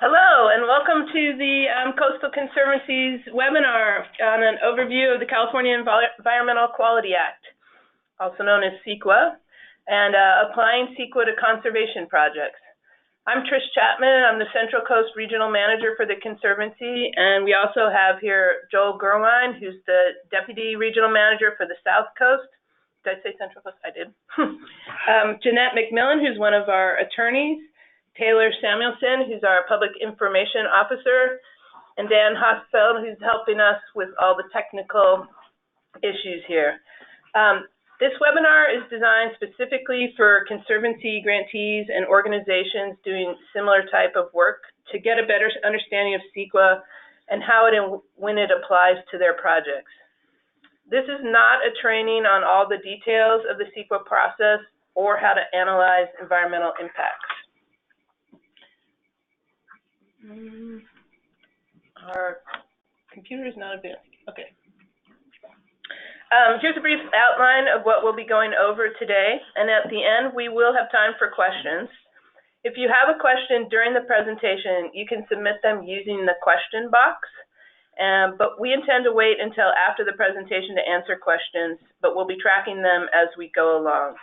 Hello, and welcome to the Coastal Conservancy's webinar on an overview of the California Environmental Quality Act, also known as CEQA, and applying CEQA to conservation projects. I'm Trish Chapman. I'm the Central Coast Regional Manager for the Conservancy, and we also have here Joel Gerwine, who's the Deputy Regional Manager for the South Coast. Did I say Central Coast? I did. Jeanette McMillan, who's one of our attorneys, Taylor Samuelson, who's our Public Information Officer, and Dan Hosfeld, who's helping us with all the technical issues here. This webinar is designed specifically for Conservancy grantees and organizations doing similar type of work to get a better understanding of CEQA and how it and when it applies to their projects. This is not a training on all the details of the CEQA process or how to analyze environmental impacts. Our computer is not advanced. Okay. Here's a brief outline of what we'll be going over today, and at the end we will have time for questions. If you have a question during the presentation, you can submit them using the question box, but we intend to wait until after the presentation to answer questions, but we'll be tracking them as we go along.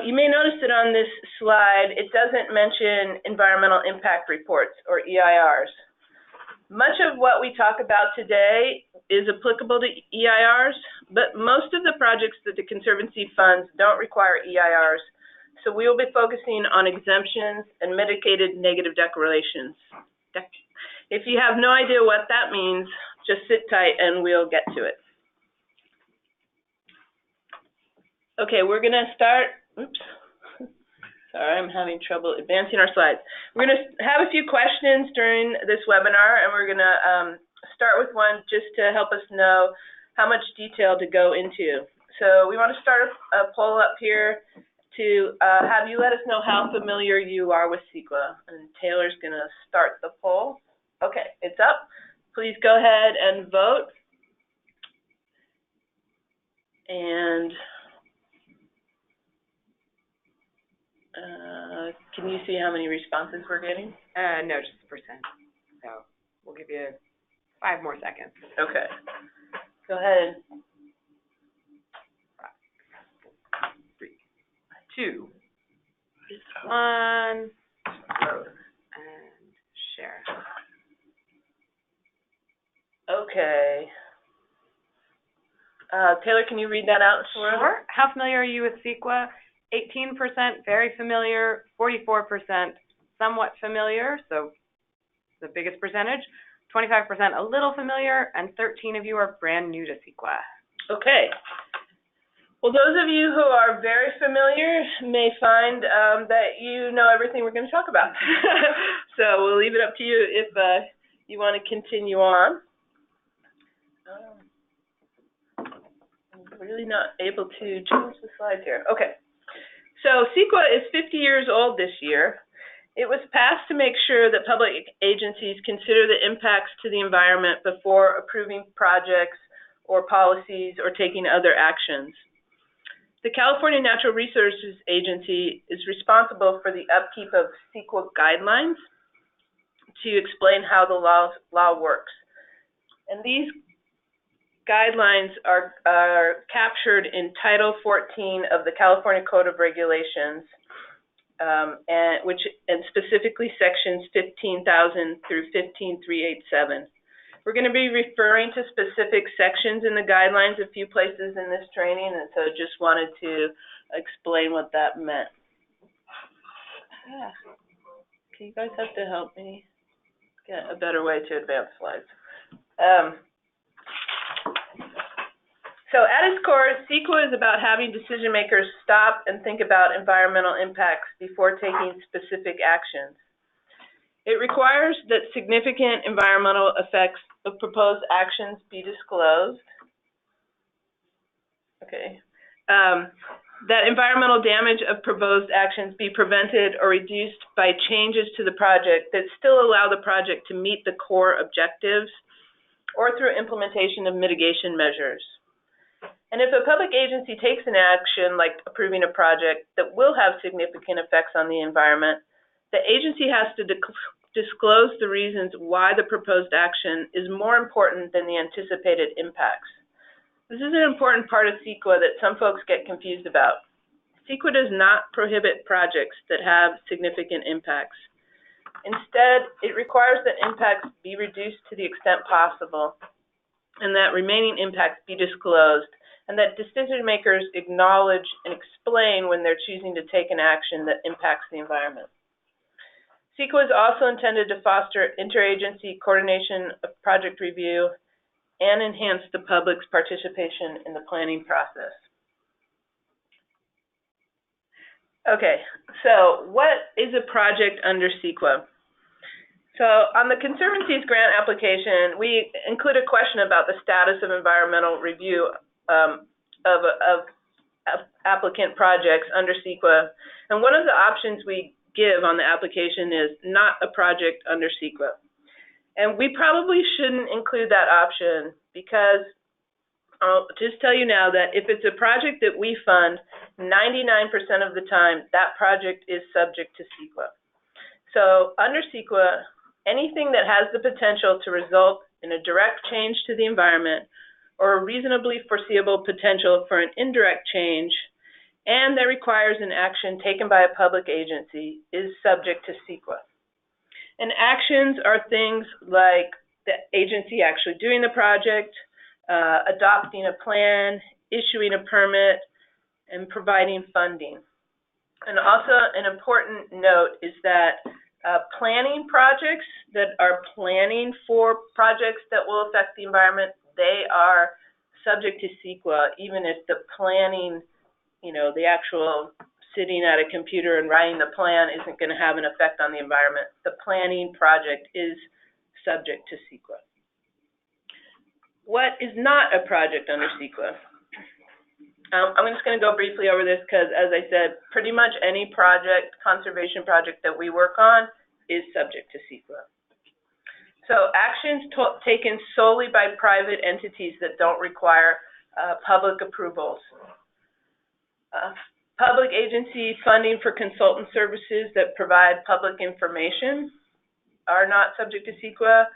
You may notice that on this slide, it doesn't mention environmental impact reports, or EIRs. Much of what we talk about today is applicable to EIRs, but most of the projects that the Conservancy funds don't require EIRs, so we will be focusing on exemptions and mitigated negative declarations. If you have no idea what that means, just sit tight and we'll get to it. Okay, we're going to start, oops, sorry, I'm having trouble advancing our slides. We're going to have a few questions during this webinar, and we're going to start with one just to help us know how much detail to go into. So we want to start a poll up here to have you let us know how familiar you are with CEQA, and Taylor's going to start the poll. Okay, it's up. Please go ahead and vote. And can you see how many responses we're getting? No, just %. So we'll give you 5 more seconds. Okay. Go ahead. 5, 3, 2, 1, and share. Okay. Taylor, can you read that out for us? Sure. How familiar are you with CEQA? 18% very familiar, 44% somewhat familiar, so the biggest percentage, 25% a little familiar, and 13 of you are brand new to CEQA. Okay. Well, those of you who are very familiar may find that you know everything we're going to talk about. So we'll leave it up to you if you want to continue on. I'm really not able to change the slides here. Okay. So CEQA is 50 years old this year. It was passed to make sure that public agencies consider the impacts to the environment before approving projects or policies or taking other actions. The California Natural Resources Agency is responsible for the upkeep of CEQA guidelines to explain how the law works. And these guidelines are captured in Title 14 of the California Code of Regulations, and specifically sections 15,000 through 15,387. We're going to be referring to specific sections in the guidelines a few places in this training, and so just wanted to explain what that meant. Yeah. Okay, you guys have to help me get a better way to advance slides. So at its core, CEQA is about having decision makers stop and think about environmental impacts before taking specific actions. It requires that significant environmental effects of proposed actions be disclosed. Okay. That environmental damage of proposed actions be prevented or reduced by changes to the project that still allow the project to meet the core objectives or through implementation of mitigation measures. And if a public agency takes an action like approving a project that will have significant effects on the environment, the agency has to disclose the reasons why the proposed action is more important than the anticipated impacts. This is an important part of CEQA that some folks get confused about. CEQA does not prohibit projects that have significant impacts. Instead, it requires that impacts be reduced to the extent possible, and that remaining impacts be disclosed, and that decision makers acknowledge and explain when they're choosing to take an action that impacts the environment. CEQA is also intended to foster interagency coordination of project review and enhance the public's participation in the planning process. Okay, so what is a project under CEQA? So on the Conservancy's grant application, we include a question about the status of environmental review of applicant projects under CEQA. And one of the options we give on the application is not a project under CEQA. And we probably shouldn't include that option because I'll just tell you now that if it's a project that we fund, 99% of the time, that project is subject to CEQA. So under CEQA, anything that has the potential to result in a direct change to the environment or a reasonably foreseeable potential for an indirect change and that requires an action taken by a public agency is subject to CEQA. And actions are things like the agency actually doing the project, adopting a plan, issuing a permit, and providing funding. And also an important note is that planning projects that are planning for projects that will affect the environment, they are subject to CEQA, even if the planning, the actual sitting at a computer and writing the plan isn't going to have an effect on the environment. The planning project is subject to CEQA. What is not a project under CEQA? I'm just going to go briefly over this because, as I said, pretty much any project, conservation project that we work on is subject to CEQA. So actions taken solely by private entities that don't require public approvals. Public agency funding for consultant services that provide public information are not subject to CEQA.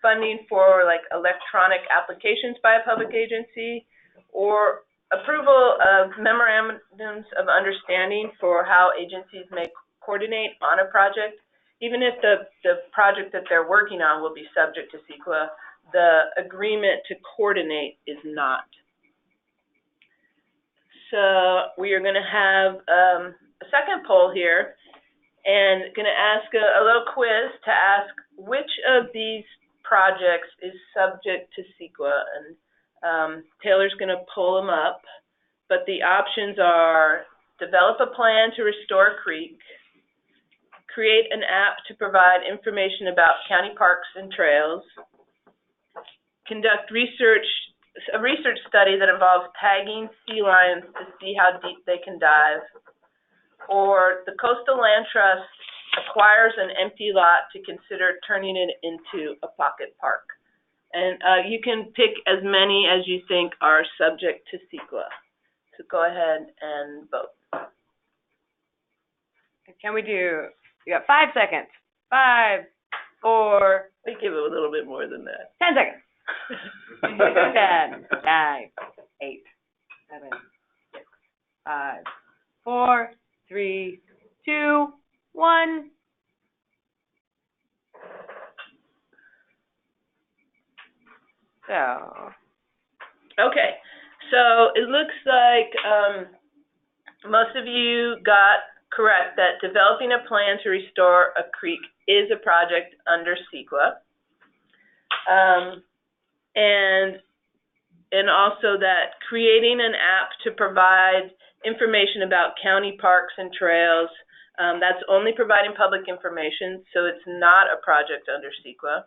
Funding for like electronic applications by a public agency or approval of memorandums of understanding for how agencies may coordinate on a project, even if the project that they're working on will be subject to CEQA, the agreement to coordinate is not. So we are going to have a second poll here and going to ask a little quiz to ask which of these projects is subject to CEQA, and Taylor's going to pull them up, but the options are develop a plan to restore a creek, create an app to provide information about county parks and trails, conduct a research study that involves tagging sea lions to see how deep they can dive, or the Coastal Land Trust acquires an empty lot to consider turning it into a pocket park. And you can pick as many as you think are subject to CEQA. So go ahead and vote. Can we do, you got 5 seconds. 5, 4. We give it a little bit more than that. 10 seconds. 10, 9, 8, 7, 6, 5, 4, 3, 2, 1. Okay, so it looks like most of you got correct that developing a plan to restore a creek is a project under CEQA, and also that creating an app to provide information about county parks and trails, that's only providing public information, so it's not a project under CEQA.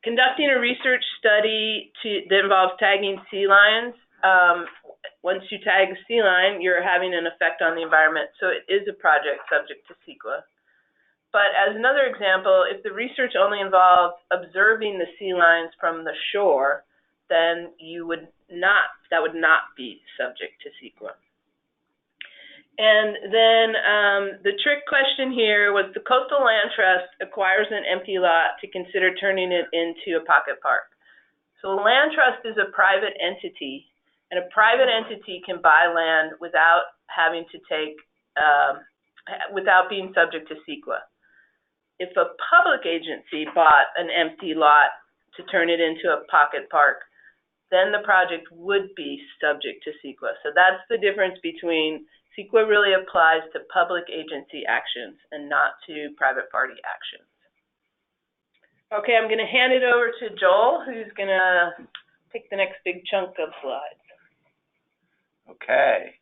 Conducting a research study that involves tagging sea lions. Once you tag a sea lion, you're having an effect on the environment, so it is a project subject to CEQA. But as another example, if the research only involves observing the sea lions from the shore, then that would not be subject to CEQA. And then the trick question here was the Coastal Land Trust acquires an empty lot to consider turning it into a pocket park. So a land trust is a private entity, and a private entity can buy land without having to take, without being subject to CEQA. If a public agency bought an empty lot to turn it into a pocket park, then the project would be subject to CEQA. So that's the difference between CEQA really applies to public agency actions and not to private party actions. Okay, I'm going to hand it over to Joel, who's going to take the next big chunk of slides. Okay,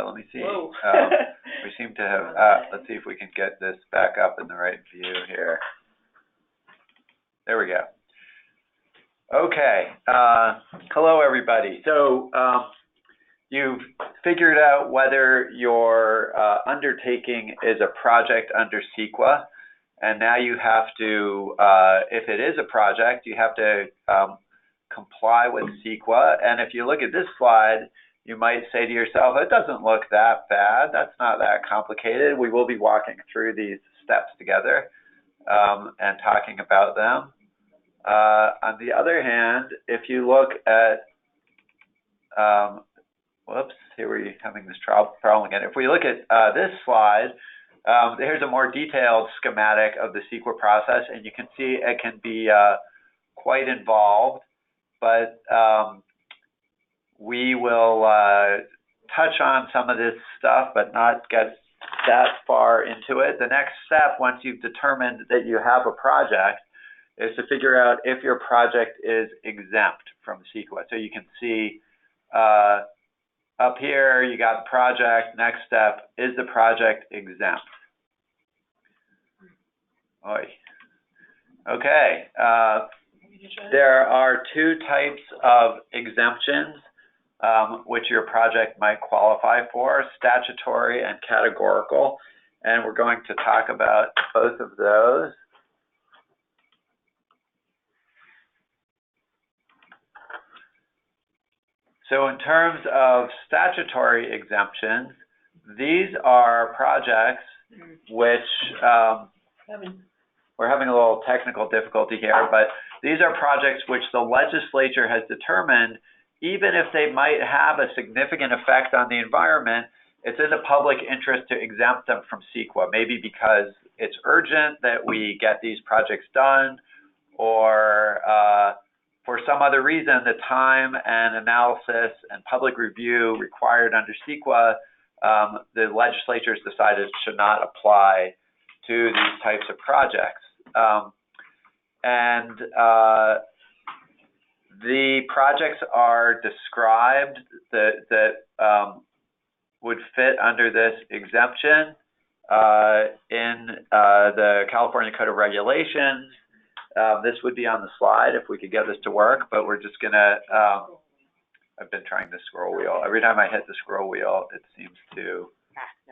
let me see. We seem to have, let's see if we can get this back up in the right view here. There we go. Okay, hello everybody. So you've figured out whether your undertaking is a project under CEQA, and now you have to, if it is a project, you have to comply with CEQA. And if you look at this slide, you might say to yourself, it doesn't look that bad, that's not that complicated. We will be walking through these steps together and talking about them. On the other hand, if you look at, whoops, here we're having this problem again. If we look at this slide, here's a more detailed schematic of the CEQA process, and you can see it can be quite involved, but we will touch on some of this stuff, but not get that far into it. The next step, once you've determined that you have a project, is to figure out if your project is exempt from CEQA. So you can see up here, you got the project. Next step, is the project exempt? Okay. There are two types of exemptions which your project might qualify for, statutory and categorical. And we're going to talk about both of those. So in terms of statutory exemptions, these are projects which, we're having a little technical difficulty here, but these are projects which the legislature has determined, even if they might have a significant effect on the environment, it's in the public interest to exempt them from CEQA, maybe because it's urgent that we get these projects done, or for some other reason, the time and analysis and public review required under CEQA, the legislature has decided should not apply to these types of projects. The projects are described that would fit under this exemption in the California Code of Regulations. This would be on the slide if we could get this to work, but we're just gonna, I've been trying the scroll wheel. Every time I hit the scroll wheel, it seems to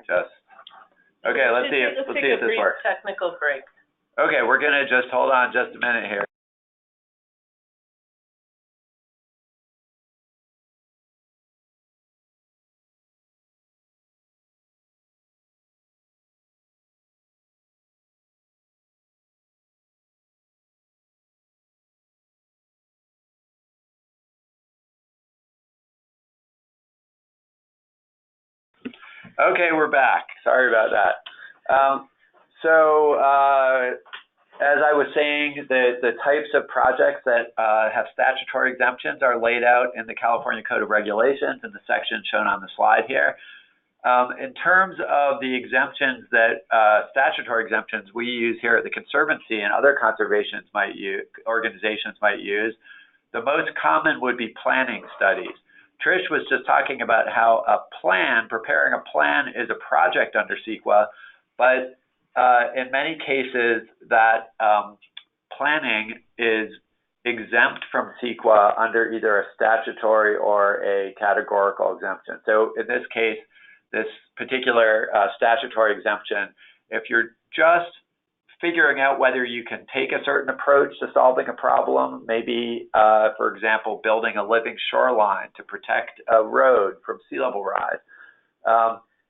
just, okay, let's see if this works. Technical break. Okay, we're gonna just hold on just a minute here. Okay, we're back. Sorry about that. As I was saying, the types of projects that have statutory exemptions are laid out in the California Code of Regulations in the section shown on the slide here. In terms of the exemptions that statutory exemptions we use here at the Conservancy and other conservation organizations might use, the most common would be planning studies. Trish was just talking about how preparing a plan is a project under CEQA, but in many cases that planning is exempt from CEQA under either a statutory or a categorical exemption. So in this case, this particular statutory exemption, if you're just figuring out whether you can take a certain approach to solving a problem, maybe, for example, building a living shoreline to protect a road from sea level rise,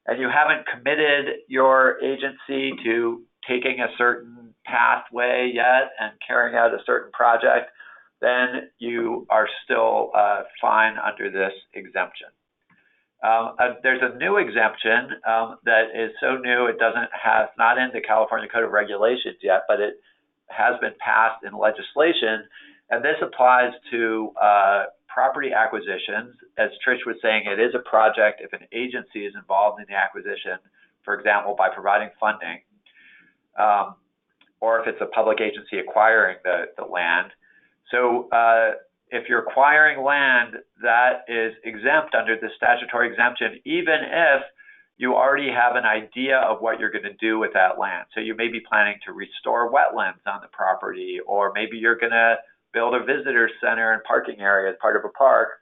and you haven't committed your agency to taking a certain pathway yet and carrying out a certain project, then you are still fine under this exemption. There's a new exemption that is so new it's not in the California Code of Regulations yet, but it has been passed in legislation, and this applies to property acquisitions. As Trish was saying, it is a project if an agency is involved in the acquisition, for example, by providing funding, or if it's a public agency acquiring the land. So if you're acquiring land, that is exempt under the statutory exemption, even if you already have an idea of what you're going to do with that land. So you may be planning to restore wetlands on the property, or maybe you're going to build a visitor center and parking area as part of a park.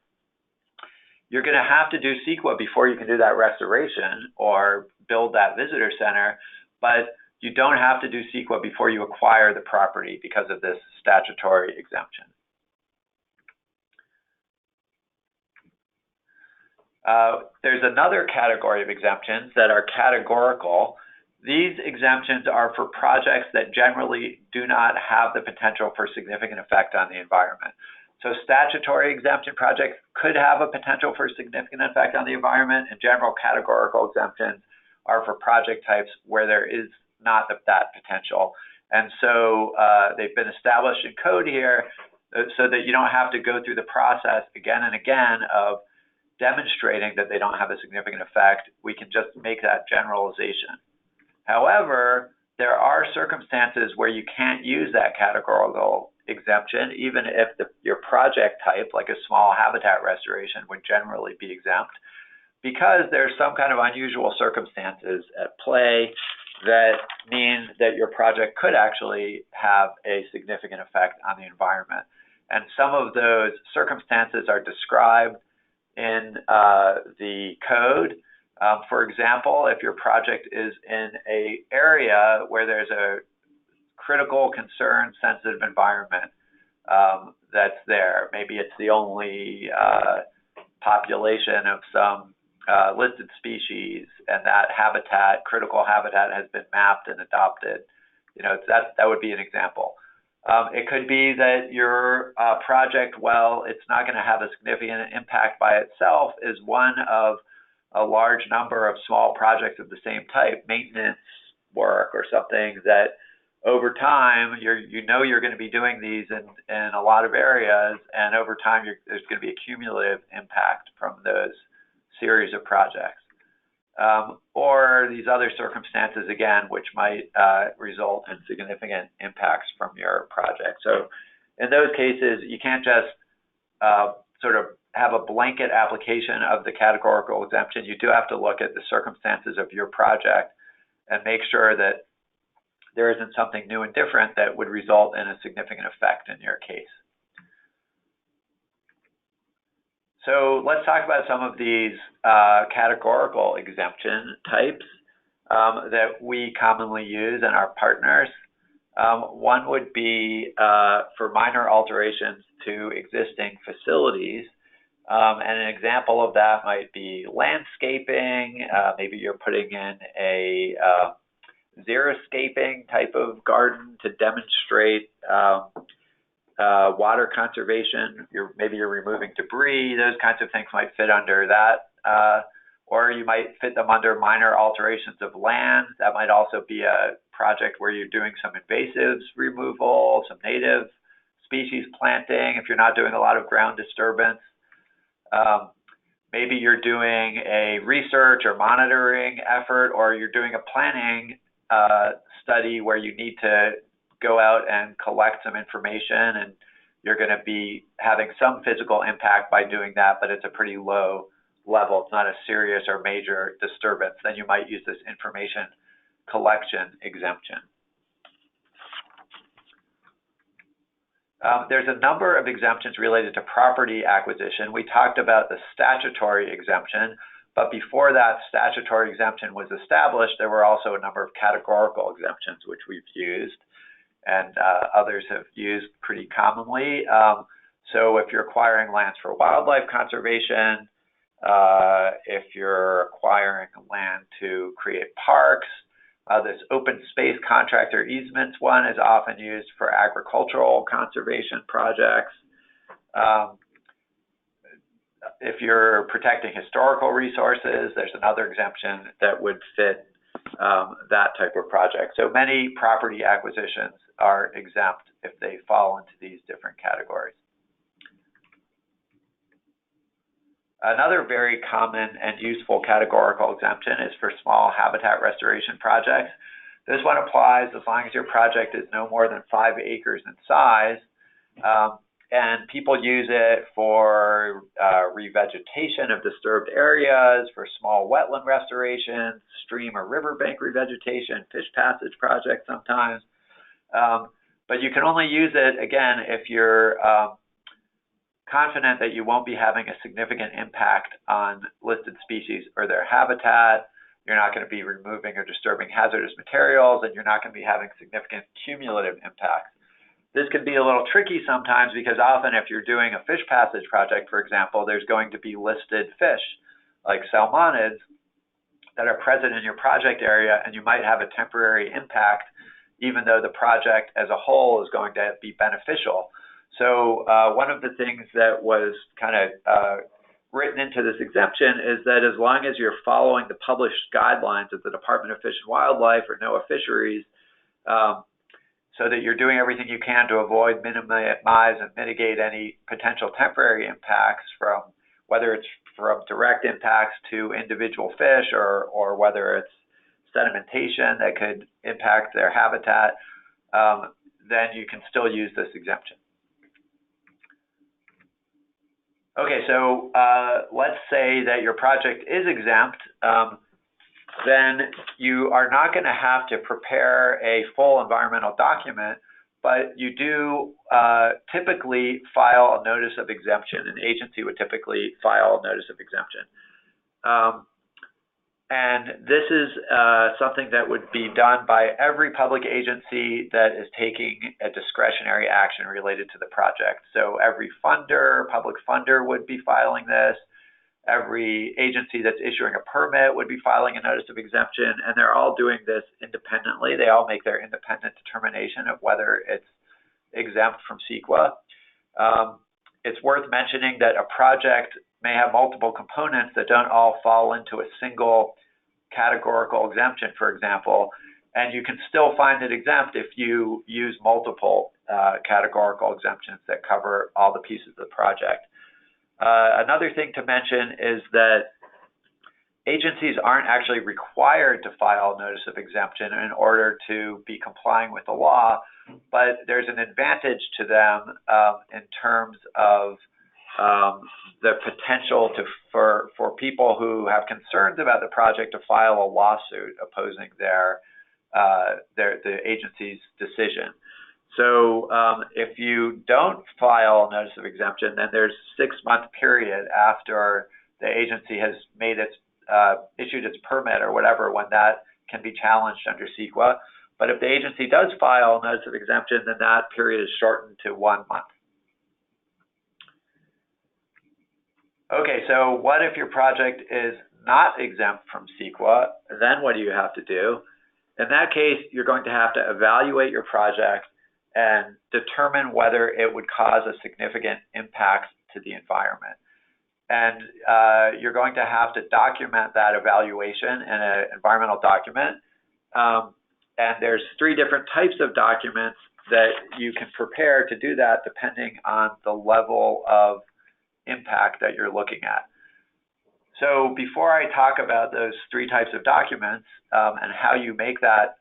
You're going to have to do CEQA before you can do that restoration or build that visitor center, but you don't have to do CEQA before you acquire the property because of this statutory exemption. There's another category of exemptions that are categorical. These exemptions are for projects that generally do not have the potential for significant effect on the environment. So statutory exemption projects could have a potential for significant effect on the environment, and general categorical exemptions are for project types where there is not that potential. And so they've been established in code here so that you don't have to go through the process again and again of demonstrating that they don't have a significant effect. We can just make that generalization. However, there are circumstances where you can't use that categorical exemption, even if your project type, like a small habitat restoration, would generally be exempt, because there's some kind of unusual circumstances at play that mean that your project could actually have a significant effect on the environment. And some of those circumstances are described in the code. For example, if your project is in an area where there's a critical concern sensitive environment that's there, maybe it's the only population of some listed species, and that habitat, critical habitat, has been mapped and adopted. That would be an example. It could be that your project, well, it's not going to have a significant impact by itself, is one of a large number of small projects of the same type, maintenance work or something, that over time, you're going to be doing these in a lot of areas, and over time, there's going to be a cumulative impact from those series of projects. Or these other circumstances, again, which might result in significant impacts from your project. So in those cases, you can't just sort of have a blanket application of the categorical exemption. You do have to look at the circumstances of your project and make sure that there isn't something new and different that would result in a significant effect in your case. So let's talk about some of these categorical exemption types that we commonly use in our partners. One would be for minor alterations to existing facilities. And an example of that might be landscaping. Maybe you're putting in a xeriscaping type of garden to demonstrate water conservation. Maybe you're removing debris. Those kinds of things might fit under that. Or you might fit them under minor alterations of land. That might also be a project where you're doing some invasives removal, some native species planting, if you're not doing a lot of ground disturbance. Maybe you're doing a research or monitoring effort, or you're doing a planning study where you need to go out and collect some information, and you're going to be having some physical impact by doing that, but it's a pretty low level. It's not a serious or major disturbance. Then you might use this information collection exemption. There's a number of exemptions related to property acquisition. We talked about the statutory exemption, but before that statutory exemption was established, there were also a number of categorical exemptions which we've used, and others have used pretty commonly. So if you're acquiring lands for wildlife conservation, if you're acquiring land to create parks. This open space contractor easements one is often used for agricultural conservation projects. If you're protecting historical resources, there's another exemption that would fit that type of project. So many property acquisitions are exempt if they fall into these different categories. Another very common and useful categorical exemption is for small habitat restoration projects. This one applies as long as your project is no more than 5 acres in size, and people use it for revegetation of disturbed areas, for small wetland restoration, stream or riverbank revegetation, fish passage projects sometimes. But you can only use it, again, if you're confident that you won't be having a significant impact on listed species or their habitat, you're not going to be removing or disturbing hazardous materials, and you're not going to be having significant cumulative impacts. This can be a little tricky sometimes because often if you're doing a fish passage project, for example, there's going to be listed fish like salmonids that are present in your project area, and you might have a temporary impact even though the project as a whole is going to be beneficial. So one of the things that was kind of written into this exemption is that as long as you're following the published guidelines of the Department of Fish and Wildlife or NOAA Fisheries, so that you're doing everything you can to avoid, minimize, and mitigate any potential temporary impacts from, whether it's from direct impacts to individual fish or whether it's sedimentation that could impact their habitat, then you can still use this exemption. Okay, so let's say that your project is exempt, then you are not going to have to prepare a full environmental document, but you do typically file a notice of exemption. An agency would typically file a notice of exemption. And this is something that would be done by every public agency that is taking a discretionary action related to the project. So every funder, public funder would be filing this. Every agency that's issuing a permit would be filing a notice of exemption, and they're all doing this independently. They all make their independent determination of whether it's exempt from CEQA. It's worth mentioning that a project may have multiple components that don't all fall into a single categorical exemption, for example, and you can still find it exempt if you use multiple categorical exemptions that cover all the pieces of the project. Another thing to mention is that agencies aren't actually required to file a notice of exemption in order to be complying with the law, but there's an advantage to them in terms of the potential for people who have concerns about the project to file a lawsuit opposing the agency's decision. So if you don't file a notice of exemption, then there's a 6-month period after the agency has made its issued its permit or whatever when that can be challenged under CEQA. But if the agency does file a notice of exemption, then that period is shortened to 1 month. Okay, so what if your project is not exempt from CEQA? Then what do you have to do? In that case, you're going to have to evaluate your project and determine whether it would cause a significant impact to the environment. And you're going to have to document that evaluation in an environmental document. And there's 3 different types of documents that you can prepare to do that depending on the level of impact that you're looking at. So before I talk about those 3 types of documents and how you make that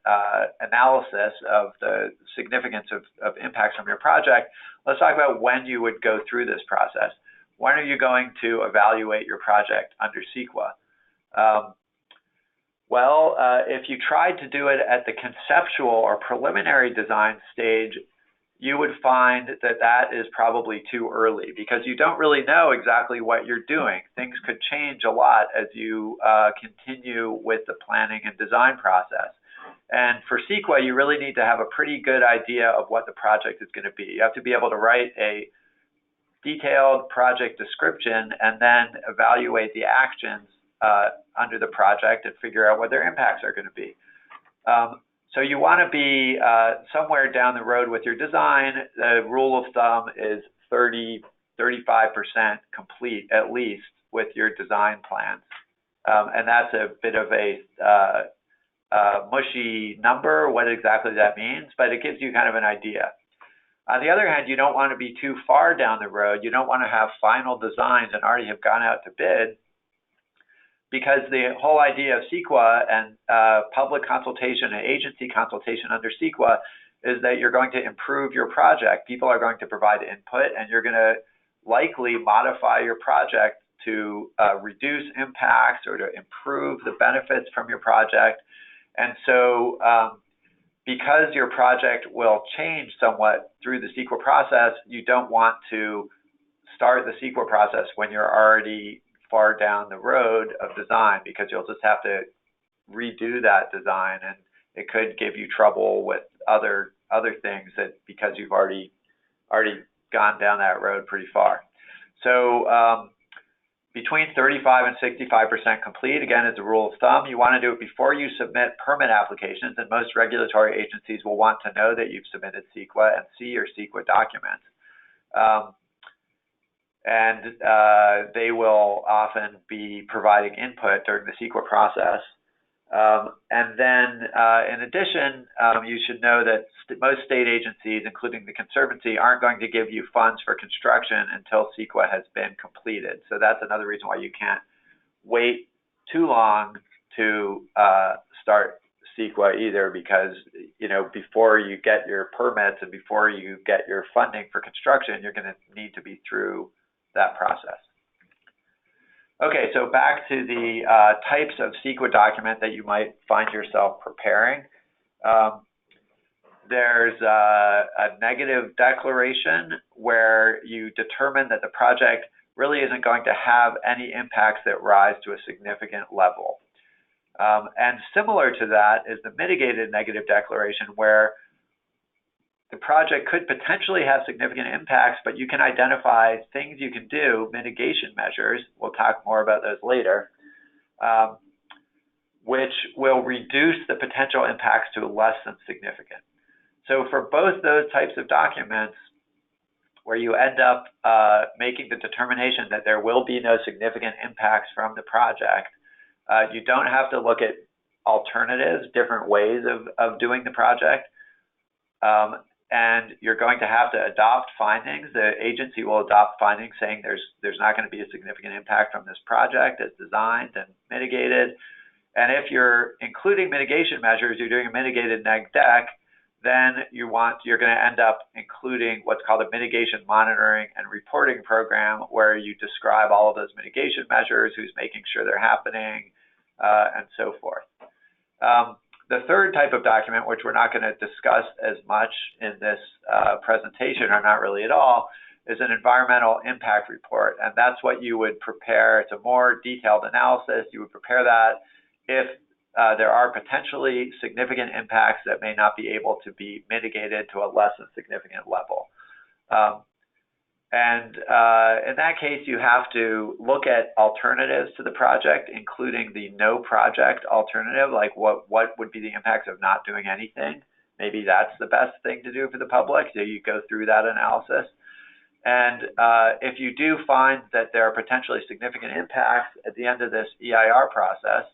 analysis of the significance of impacts from your project, let's talk about when you would go through this process. When are you going to evaluate your project under CEQA? If you tried to do it at the conceptual or preliminary design stage, you would find that that is probably too early because you don't really know exactly what you're doing. Things could change a lot as you continue with the planning and design process. And for CEQA, you really need to have a pretty good idea of what the project is going to be. You have to be able to write a detailed project description and then evaluate the actions under the project and figure out what their impacts are going to be. So you want to be somewhere down the road with your design. The rule of thumb is 35% complete at least with your design plans. And that's a bit of a mushy number, what exactly that means, but it gives you kind of an idea. On the other hand, you don't want to be too far down the road. You don't want to have final designs and already have gone out to bid, because the whole idea of CEQA and public consultation and agency consultation under CEQA is that you're going to improve your project. People are going to provide input, and you're going to likely modify your project to reduce impacts or to improve the benefits from your project. And so because your project will change somewhat through the CEQA process, you don't want to start the CEQA process when you're already far down the road of design, because you'll just have to redo that design, and it could give you trouble with other things that because you've already gone down that road pretty far. So between 35 and 65% complete, again, is a rule of thumb. You want to do it before you submit permit applications, and most regulatory agencies will want to know that you've submitted CEQA and see your CEQA documents. They will often be providing input during the CEQA process. And then, in addition, you should know that most state agencies, including the Conservancy, aren't going to give you funds for construction until CEQA has been completed. So that's another reason why you can't wait too long to start CEQA either, because before you get your permits and before you get your funding for construction, you're going to need to be through that process. Okay, so back to the types of CEQA document that you might find yourself preparing. There's a negative declaration where you determine that the project really isn't going to have any impacts that rise to a significant level. And similar to that is the mitigated negative declaration, where the project could potentially have significant impacts, but you can identify things you can do, mitigation measures, we'll talk more about those later, which will reduce the potential impacts to less than significant. So for both those types of documents, where you end up making the determination that there will be no significant impacts from the project, you don't have to look at alternatives, different ways of doing the project. And you're going to have to adopt findings. The agency will adopt findings saying there's not going to be a significant impact from this project as designed and mitigated. And if you're including mitigation measures, you're doing a mitigated neg dec, then you're going to end up including what's called a mitigation monitoring and reporting program, where you describe all of those mitigation measures, who's making sure they're happening, and so forth. The third type of document, which we're not going to discuss as much in this presentation, or not really at all, is an environmental impact report. And that's what you would prepare. It's a more detailed analysis. You would prepare that if there are potentially significant impacts that may not be able to be mitigated to a less than significant level. In that case, you have to look at alternatives to the project, including the no project alternative, like what would be the impacts of not doing anything. Maybe that's the best thing to do for the public. So you go through that analysis. And if you do find that there are potentially significant impacts at the end of this EIR process,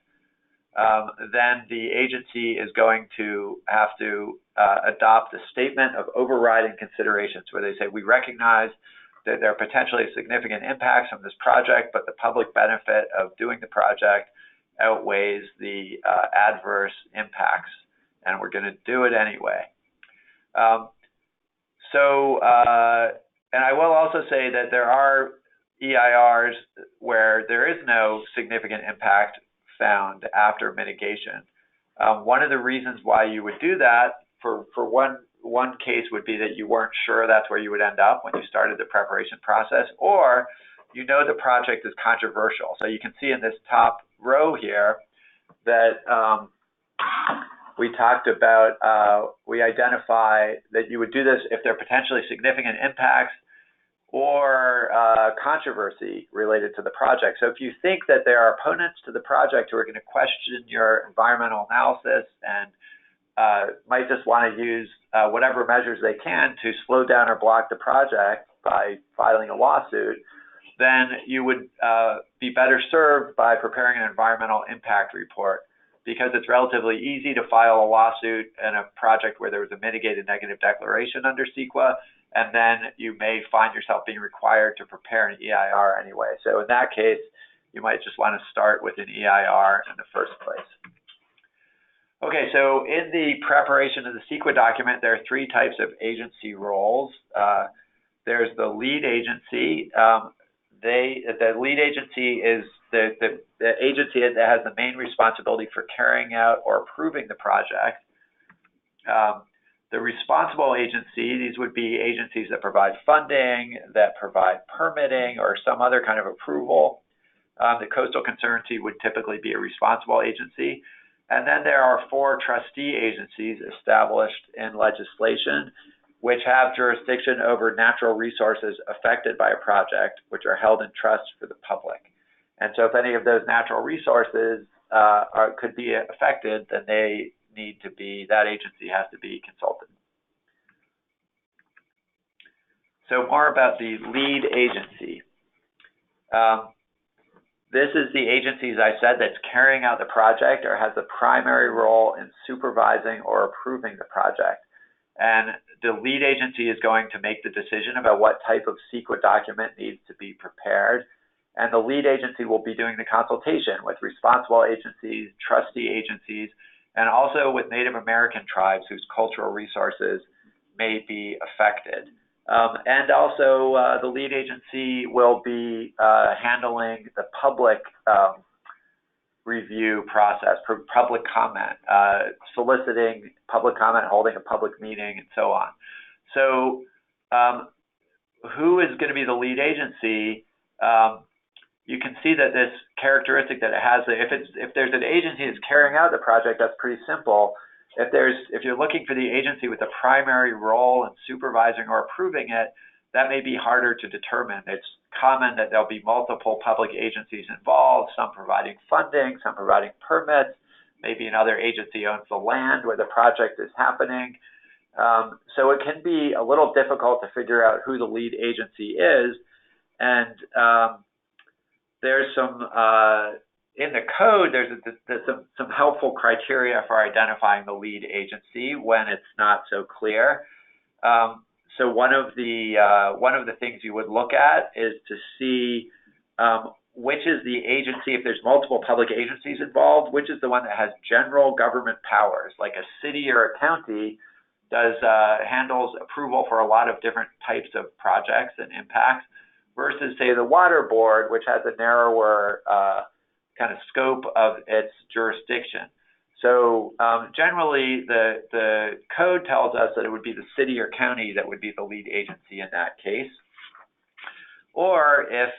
then the agency is going to have to adopt a statement of overriding considerations, where they say, we recognize that there are potentially significant impacts from this project, but the public benefit of doing the project outweighs the adverse impacts, and we're going to do it anyway. And I will also say that there are EIRs where there is no significant impact found after mitigation. One of the reasons why you would do that, for one case, would be that you weren't sure that's where you would end up when you started the preparation process, or the project is controversial. So you can see in this top row here that we talked about, we identify that you would do this if there are potentially significant impacts, or controversy related to the project. So if you think that there are opponents to the project who are going to question your environmental analysis and might just want to use whatever measures they can to slow down or block the project by filing a lawsuit, then you would be better served by preparing an environmental impact report, because it's relatively easy to file a lawsuit in a project where there was a mitigated negative declaration under CEQA, and then you may find yourself being required to prepare an EIR anyway. So in that case, you might just want to start with an EIR in the first place. Okay, so in the preparation of the CEQA document, there are three types of agency roles. There's the lead agency. The lead agency is the agency that has the main responsibility for carrying out or approving the project. The responsible agency, these would be agencies that provide funding, that provide permitting, or some other kind of approval. The Coastal Conservancy would typically be a responsible agency. And then there are 4 trustee agencies established in legislation, which have jurisdiction over natural resources affected by a project, which are held in trust for the public. And so if any of those natural resources could be affected, then that agency has to be consulted. So more about the lead agency. This is the agency, as I said, that's carrying out the project or has the primary role in supervising or approving the project. And the lead agency is going to make the decision about what type of CEQA document needs to be prepared. And the lead agency will be doing the consultation with responsible agencies, trustee agencies, and also with Native American tribes whose cultural resources may be affected. And also the lead agency will be handling the public review process, for public comment, soliciting public comment, holding a public meeting, and so on. So who is going to be the lead agency? You can see that this characteristic that it has, if there's an agency that's carrying out the project, that's pretty simple. If you're looking for the agency with a primary role in supervising or approving it, that may be harder to determine. It's common that there'll be multiple public agencies involved, some providing funding, some providing permits, maybe another agency owns the land where the project is happening. So it can be a little difficult to figure out who the lead agency is. And there's some, in the code, there's some helpful criteria for identifying the lead agency when it's not so clear. So one of the things you would look at is to see which is the agency, if there's multiple public agencies involved, which is the one that has general government powers, like a city or a county handles approval for a lot of different types of projects and impacts, versus, say, the water board, which has a narrower kind of scope of its jurisdiction. So generally, the code tells us that it would be the city or county that would be the lead agency in that case. Or if,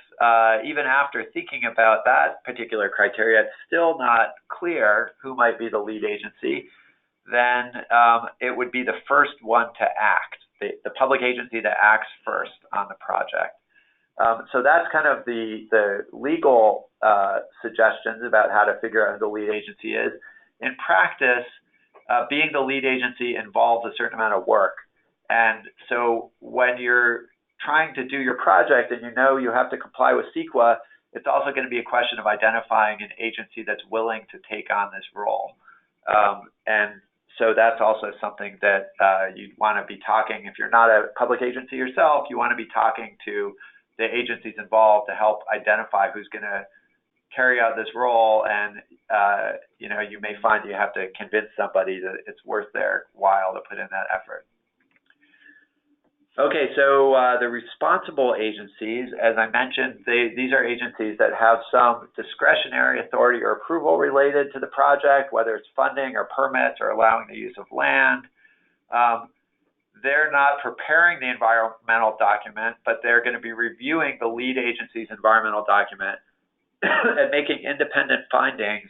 even after thinking about that particular criteria, it's still not clear who might be the lead agency, then it would be the first one to act, the public agency that acts first on the project. So that's kind of the legal suggestions about how to figure out who the lead agency is. In practice, being the lead agency involves a certain amount of work. And so when you're trying to do your project and you know you have to comply with CEQA, it's also going to be a question of identifying an agency that's willing to take on this role. And so that's also something that you'd want to be talking, if you're not a public agency yourself, you want to be talking to the agencies involved to help identify who's going to carry out this role. And you may find you have to convince somebody that it's worth their while to put in that effort. Okay, so the responsible agencies, as I mentioned, these are agencies that have some discretionary authority or approval related to the project, whether it's funding or permits or allowing the use of land. They're not preparing the environmental document, but they're going to be reviewing the lead agency's environmental document and making independent findings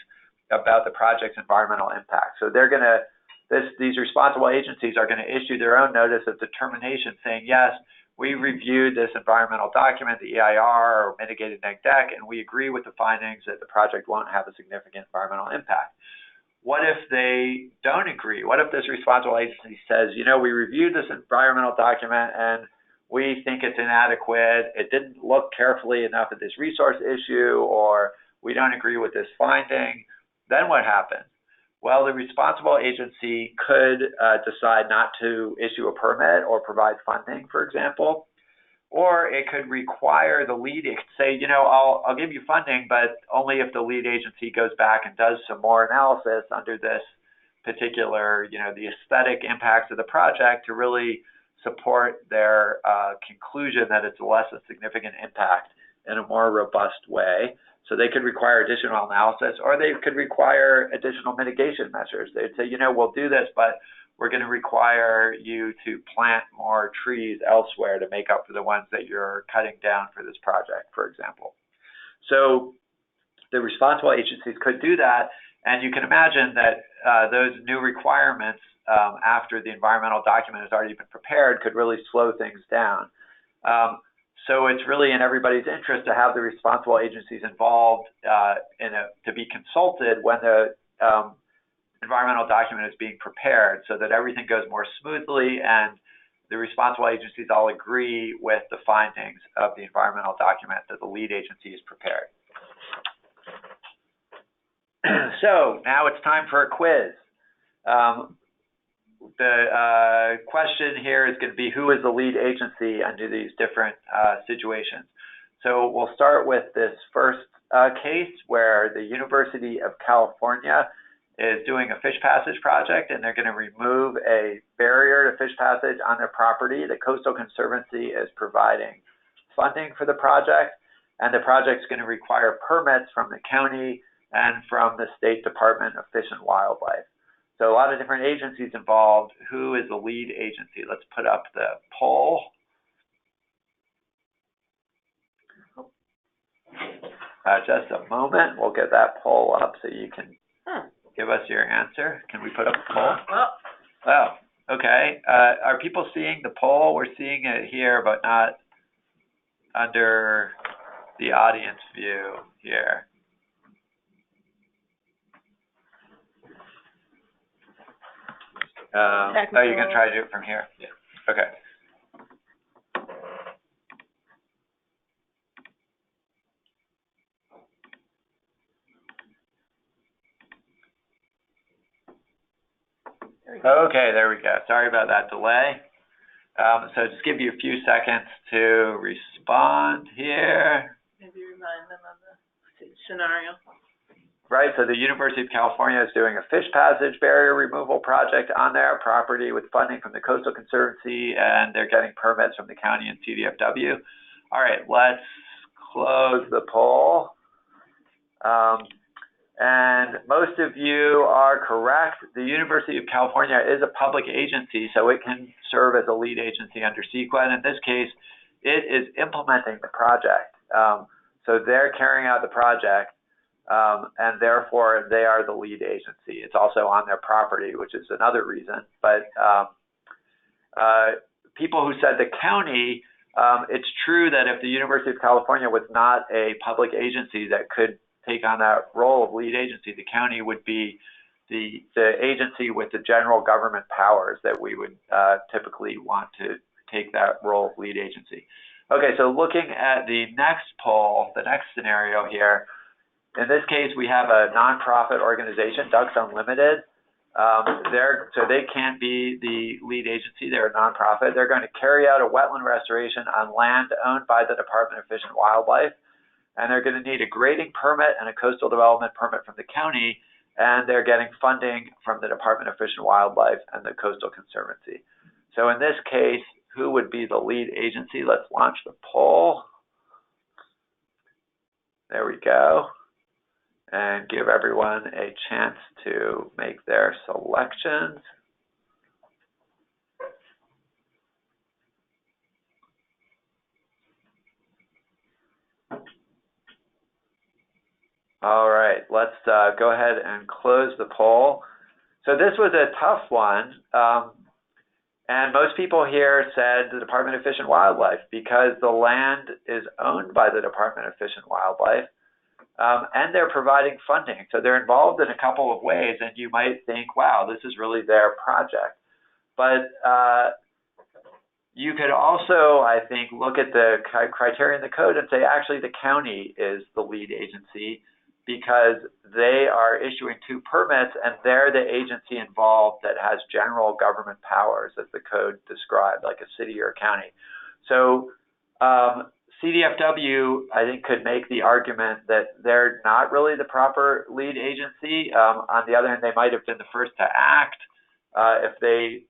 about the project's environmental impact. So they're going to, these responsible agencies are going to issue their own notice of determination saying, yes, we reviewed this environmental document, the EIR or mitigated neg deck, and we agree with the findings that the project won't have a significant environmental impact. What if they don't agree? What if this responsible agency says, you know, we reviewed this environmental document and we think it's inadequate, it didn't look carefully enough at this resource issue, or we don't agree with this finding? Then what happens? Well, the responsible agency could decide not to issue a permit or provide funding, for example, or it could require the lead, it could say, you know, I'll give you funding, but only if the lead agency goes back and does some more analysis under this particular, you know, the aesthetic impacts of the project to really support their conclusion that it's less a significant impact in a more robust way. So they could require additional analysis, or they could require additional mitigation measures. They'd say, you know, we'll do this, but we're going to require you to plant more trees elsewhere to make up for the ones that you're cutting down for this project, for example. So the responsible agencies could do that, and you can imagine that those new requirements after the environmental document has already been prepared could really slow things down. So it's really in everybody's interest to have the responsible agencies involved to be consulted when the environmental document is being prepared, so that everything goes more smoothly and the responsible agencies all agree with the findings of the environmental document that the lead agency is prepared. So now it's time for a quiz. The question here is going to be, who is the lead agency under these different situations? So we'll start with this first case where the University of California is doing a fish passage project, and they're going to remove a barrier to fish passage on their property. The Coastal Conservancy is providing funding for the project, and the project's going to require permits from the county and from the State Department of Fish and Wildlife. So a lot of different agencies involved. Who is the lead agency? Let's put up the poll. Just a moment. We'll get that poll up so you can give us your answer. Can we put up the poll? Oh, okay. Are people seeing the poll? We're seeing it here, but not under the audience view here. Oh, you're going to try to do it from here? Yeah. Okay. Okay, there we go. Sorry about that delay. So just give you a few seconds to respond here. Maybe remind them of the scenario. Right, so the University of California is doing a fish passage barrier removal project on their property with funding from the Coastal Conservancy, and they're getting permits from the county and CDFW. All right, let's close the poll. And most of you are correct. The University of California is a public agency, so it can serve as a lead agency under CEQA, and in this case, it is implementing the project. So they're carrying out the project, and therefore they are the lead agency. It's also on their property, which is another reason. But people who said the county, it's true that if the University of California was not a public agency that could take on that role of lead agency, the county would be the agency with the general government powers that we would typically want to take that role of lead agency. Okay, so looking at the next poll, the next scenario here, in this case, we have a nonprofit organization, Ducks Unlimited. So they can't be the lead agency. They're a nonprofit. They're going to carry out a wetland restoration on land owned by the Department of Fish and Wildlife, and they're going to need a grading permit and a coastal development permit from the county, and they're getting funding from the Department of Fish and Wildlife and the Coastal Conservancy. So in this case, who would be the lead agency? Let's launch the poll. There we go. And give everyone a chance to make their selections. All right, let's go ahead and close the poll. So this was a tough one, And most people here said the Department of Fish and Wildlife, because the land is owned by the Department of Fish and Wildlife, and they're providing funding. So they're involved in a couple of ways, and you might think, wow, this is really their project. But you could also, I think, look at the criteria in the code and say, actually, the county is the lead agency because they are issuing 2 permits, and they're the agency involved that has general government powers, as the code described, like a city or a county. So CDFW, I think, could make the argument that they're not really the proper lead agency. On the other hand, they might have been the first to act if they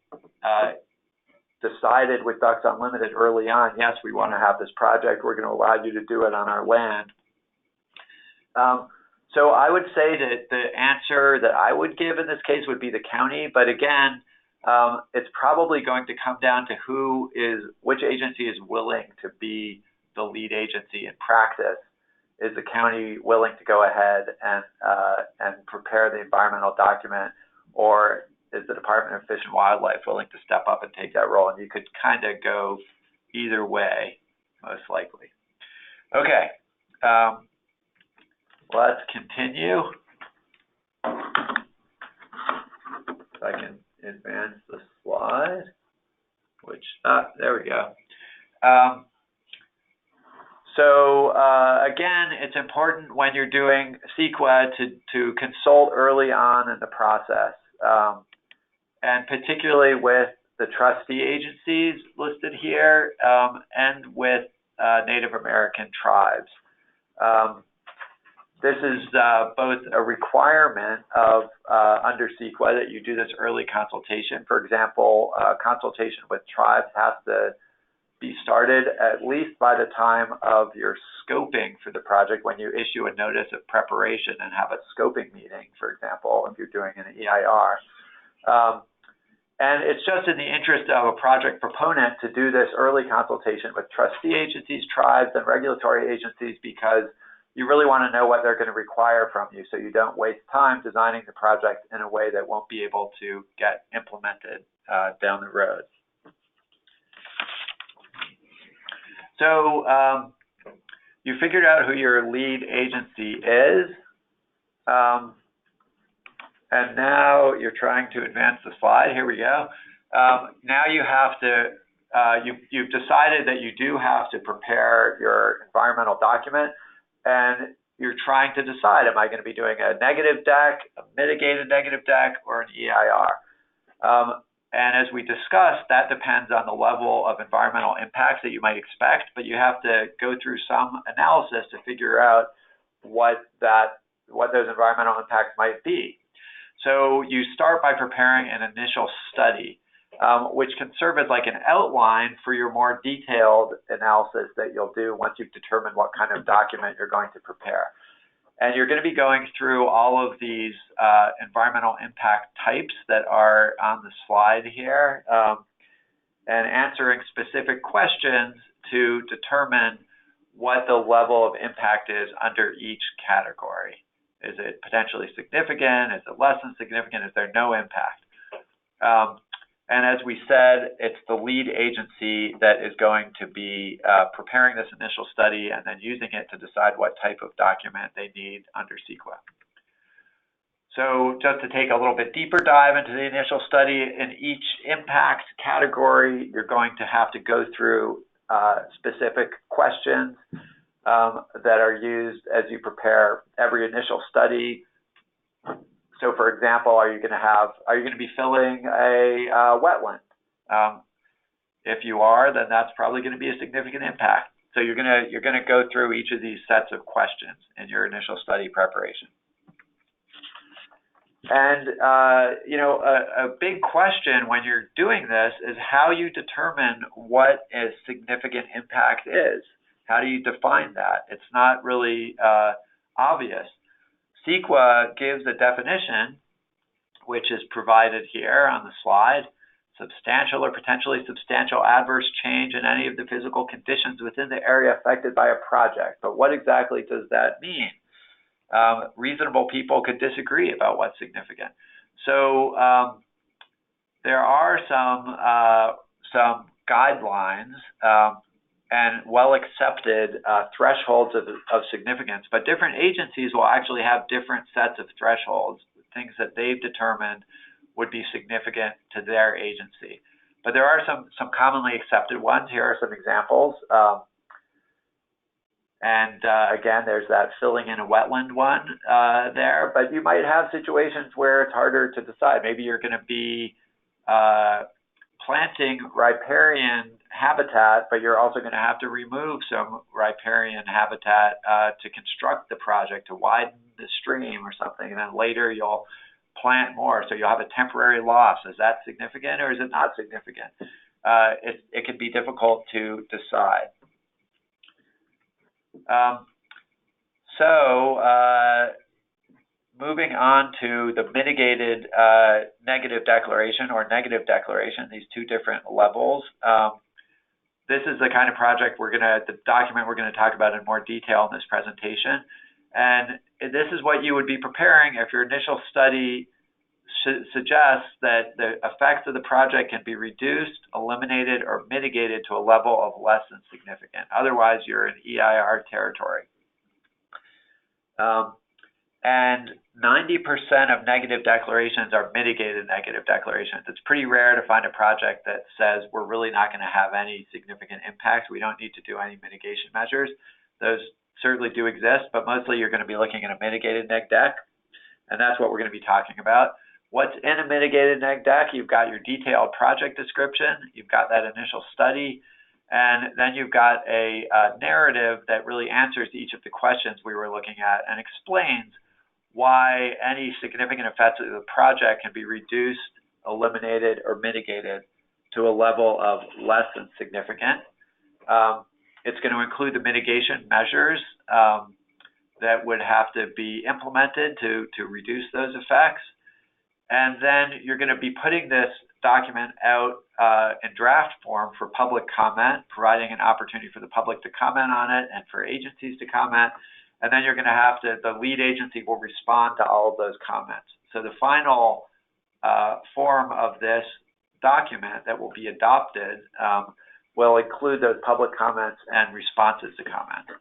decided with Ducks Unlimited early on, yes, we want to have this project, we're going to allow you to do it on our land. So I would say that the answer that I would give in this case would be the county, but again, it's probably going to come down to which agency is willing to be the lead agency in practice. Is the county willing to go ahead and prepare the environmental document, or is the Department of Fish and Wildlife willing to step up and take that role? And you could kind of go either way, most likely. Okay, let's continue. If I can advance the slide, there we go. Again, it's important when you're doing CEQA to consult early on in the process. And particularly with the trustee agencies listed here, and with Native American tribes. This is both a requirement of under CEQA that you do this early consultation. For example, consultation with tribes has to be started at least by the time of your scoping for the project, when you issue a notice of preparation and have a scoping meeting, for example, if you're doing an EIR. And it's just in the interest of a project proponent to do this early consultation with trustee agencies, tribes, and regulatory agencies, because you really want to know what they're going to require from you, so you don't waste time designing the project in a way that won't be able to get implemented down the road. So you figured out who your lead agency is. And now you're trying to advance the slide. Here we go. Now you have to, you've decided that you do have to prepare your environmental document, and you're trying to decide, am I going to be doing a negative deck, a mitigated negative deck, or an EIR? And as we discussed, that depends on the level of environmental impacts that you might expect, but you have to go through some analysis to figure out what those environmental impacts might be. So you start by preparing an initial study, which can serve as like an outline for your more detailed analysis that you'll do once you've determined what kind of document you're going to prepare. And you're going to be going through all of these environmental impact types that are on the slide here, and answering specific questions to determine what the level of impact is under each category. Is it potentially significant? Is it less than significant? Is there no impact? And as we said, it's the lead agency that is going to be preparing this initial study and then using it to decide what type of document they need under CEQA. So just to take a little bit deeper dive into the initial study, in each impact category, you're going to have to go through specific questions that are used as you prepare every initial study. So, for example, are you going to be filling a wetland? If you are, then that's probably going to be a significant impact. So you're going to go through each of these sets of questions in your initial study preparation. And a big question when you're doing this is how you determine what a significant impact is. How do you define that? It's not really obvious. CEQA gives a definition, which is provided here on the slide: substantial or potentially substantial adverse change in any of the physical conditions within the area affected by a project. But what exactly does that mean? Reasonable people could disagree about what's significant. So there are some guidelines and well-accepted thresholds of significance, but different agencies will actually have different sets of thresholds, things that they've determined would be significant to their agency. But there are some commonly accepted ones. Here are some examples. Again, there's that filling in a wetland one there, but you might have situations where it's harder to decide. Maybe you're going to be planting riparian habitat, but you're also going to have to remove some riparian habitat to construct the project, to widen the stream or something, and then later you'll plant more, so you'll have a temporary loss. Is that significant or is it not significant? It can be difficult to decide. Moving on to the mitigated negative declaration or negative declaration, these two different levels. This is the kind of project the document we're going to talk about in more detail in this presentation. And this is what you would be preparing if your initial study suggests that the effects of the project can be reduced, eliminated, or mitigated to a level of less than significant. Otherwise, you're in EIR territory. And 90% of negative declarations are mitigated negative declarations. It's pretty rare to find a project that says we're really not going to have any significant impacts. We don't need to do any mitigation measures. Those certainly do exist, but mostly you're going to be looking at a mitigated neg dec, and that's what we're going to be talking about. What's in a mitigated neg dec? You've got your detailed project description, you've got that initial study, and then you've got a narrative that really answers each of the questions we were looking at and explains why any significant effects of the project can be reduced, eliminated, or mitigated to a level of less than significant. It's going to include the mitigation measures that would have to be implemented to reduce those effects. And then you're going to be putting this document out in draft form for public comment, providing an opportunity for the public to comment on it and for agencies to comment. And then you're going to have the lead agency will respond to all of those comments. So the final form of this document that will be adopted will include those public comments and responses to comments.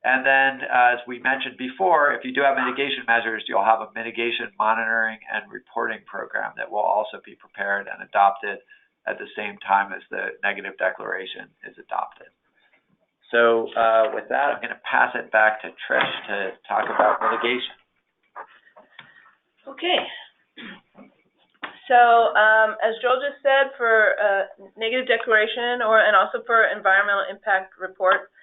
And then, as we mentioned before, if you do have mitigation measures, you'll have a mitigation monitoring and reporting program that will also be prepared and adopted at the same time as the negative declaration is adopted. So with that, I'm going to pass it back to Trish to talk about mitigation. Okay. So as Joel just said, for negative declaration and also for environmental impact report,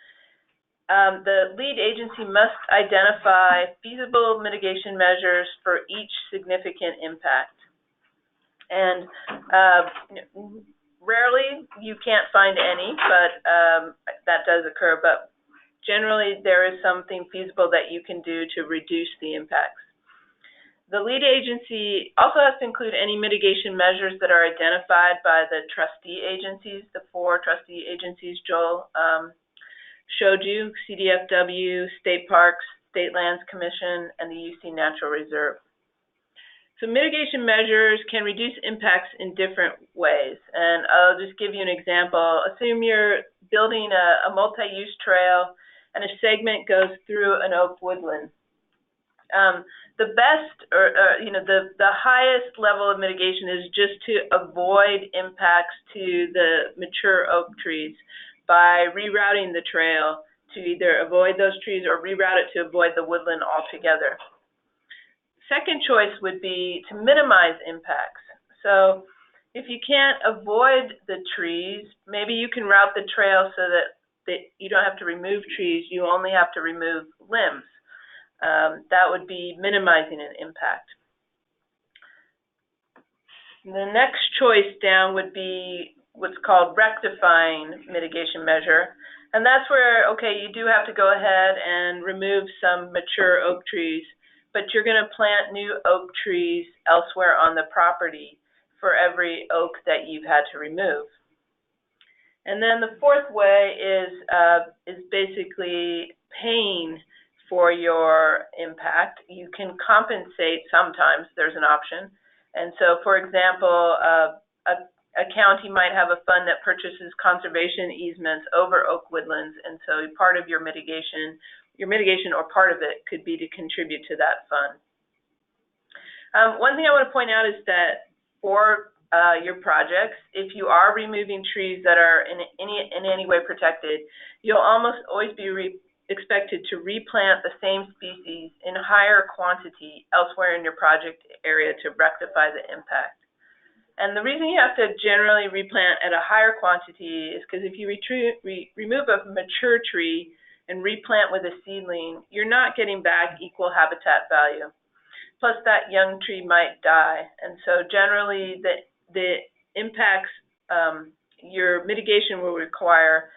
the lead agency must identify feasible mitigation measures for each significant impact. And rarely you can't find any, but that does occur. But generally there is something feasible that you can do to reduce the impacts. The lead agency also has to include any mitigation measures that are identified by the trustee agencies, the 4 trustee agencies Joel showed you: CDFW, State Parks, State Lands Commission, and the UC Natural Reserve. So mitigation measures can reduce impacts in different ways, and I'll just give you an example. Assume you're building a multi-use trail and a segment goes through an oak woodland. The best, the highest level of mitigation is just to avoid impacts to the mature oak trees by rerouting the trail to either avoid those trees or reroute it to avoid the woodland altogether. Second choice would be to minimize impacts. So if you can't avoid the trees, maybe you can route the trail so that you don't have to remove trees, you only have to remove limbs. That would be minimizing an impact. The next choice down would be what's called rectifying mitigation measure. And that's where, okay, you do have to go ahead and remove some mature oak trees, but you're going to plant new oak trees elsewhere on the property for every oak that you've had to remove. And then the fourth way is basically paying for your impact. You can compensate sometimes, there's an option. And so, for example, county might have a fund that purchases conservation easements over oak woodlands, and so part of your mitigation or part of it could be to contribute to that fund. One thing I want to point out is that for your projects, if you are removing trees that are in any way protected, you'll almost always be expected to replant the same species in higher quantity elsewhere in your project area to rectify the impact. And the reason you have to generally replant at a higher quantity is because if you remove a mature tree and replant with a seedling, you're not getting back equal habitat value. Plus, that young tree might die. And so generally, the impacts, your mitigation will require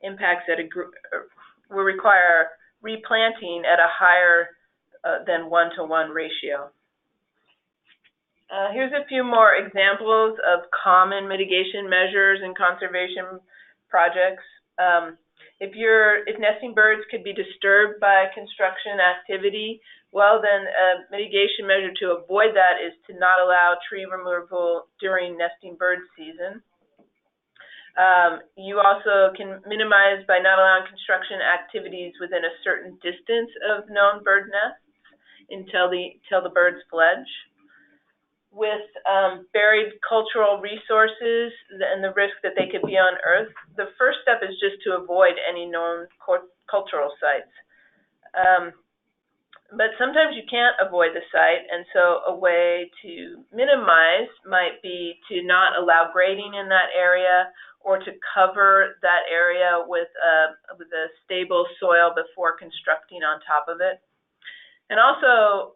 impacts that will require replanting at a higher than 1-to-1 ratio. Here's a few more examples of common mitigation measures in conservation projects. If nesting birds could be disturbed by construction activity, well, then a mitigation measure to avoid that is to not allow tree removal during nesting bird season. You also can minimize by not allowing construction activities within a certain distance of known bird nests until the birds fledge. With buried cultural resources and the risk that they could be unearthed, the first step is just to avoid any known cultural sites. But sometimes you can't avoid the site, and so a way to minimize might be to not allow grading in that area or to cover that area with a stable soil before constructing on top of it. And also,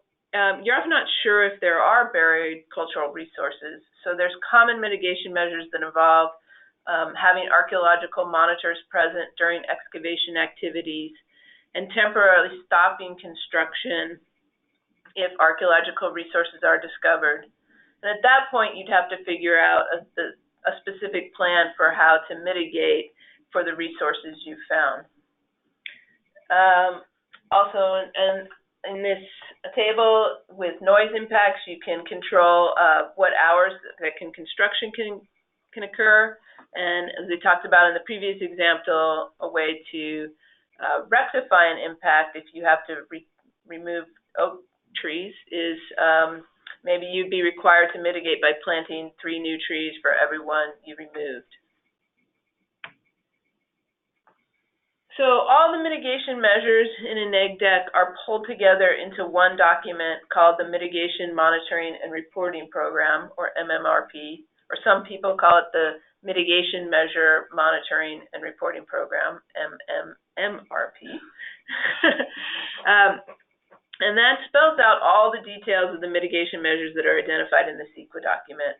you're often not sure if there are buried cultural resources, so there's common mitigation measures that involve having archaeological monitors present during excavation activities and temporarily stopping construction if archaeological resources are discovered. And at that point, you'd have to figure out a specific plan for how to mitigate for the resources you found. Also, in this table with noise impacts, you can control what hours that construction can occur. And as we talked about in the previous example, a way to rectify an impact if you have to remove oak trees is maybe you'd be required to mitigate by planting 3 new trees for every one you removed. So all the mitigation measures in a neg deck are pulled together into one document called the Mitigation Monitoring and Reporting Program, or MMRP, or some people call it the Mitigation Measure Monitoring and Reporting Program, MMRP. And that spells out all the details of the mitigation measures that are identified in the CEQA document.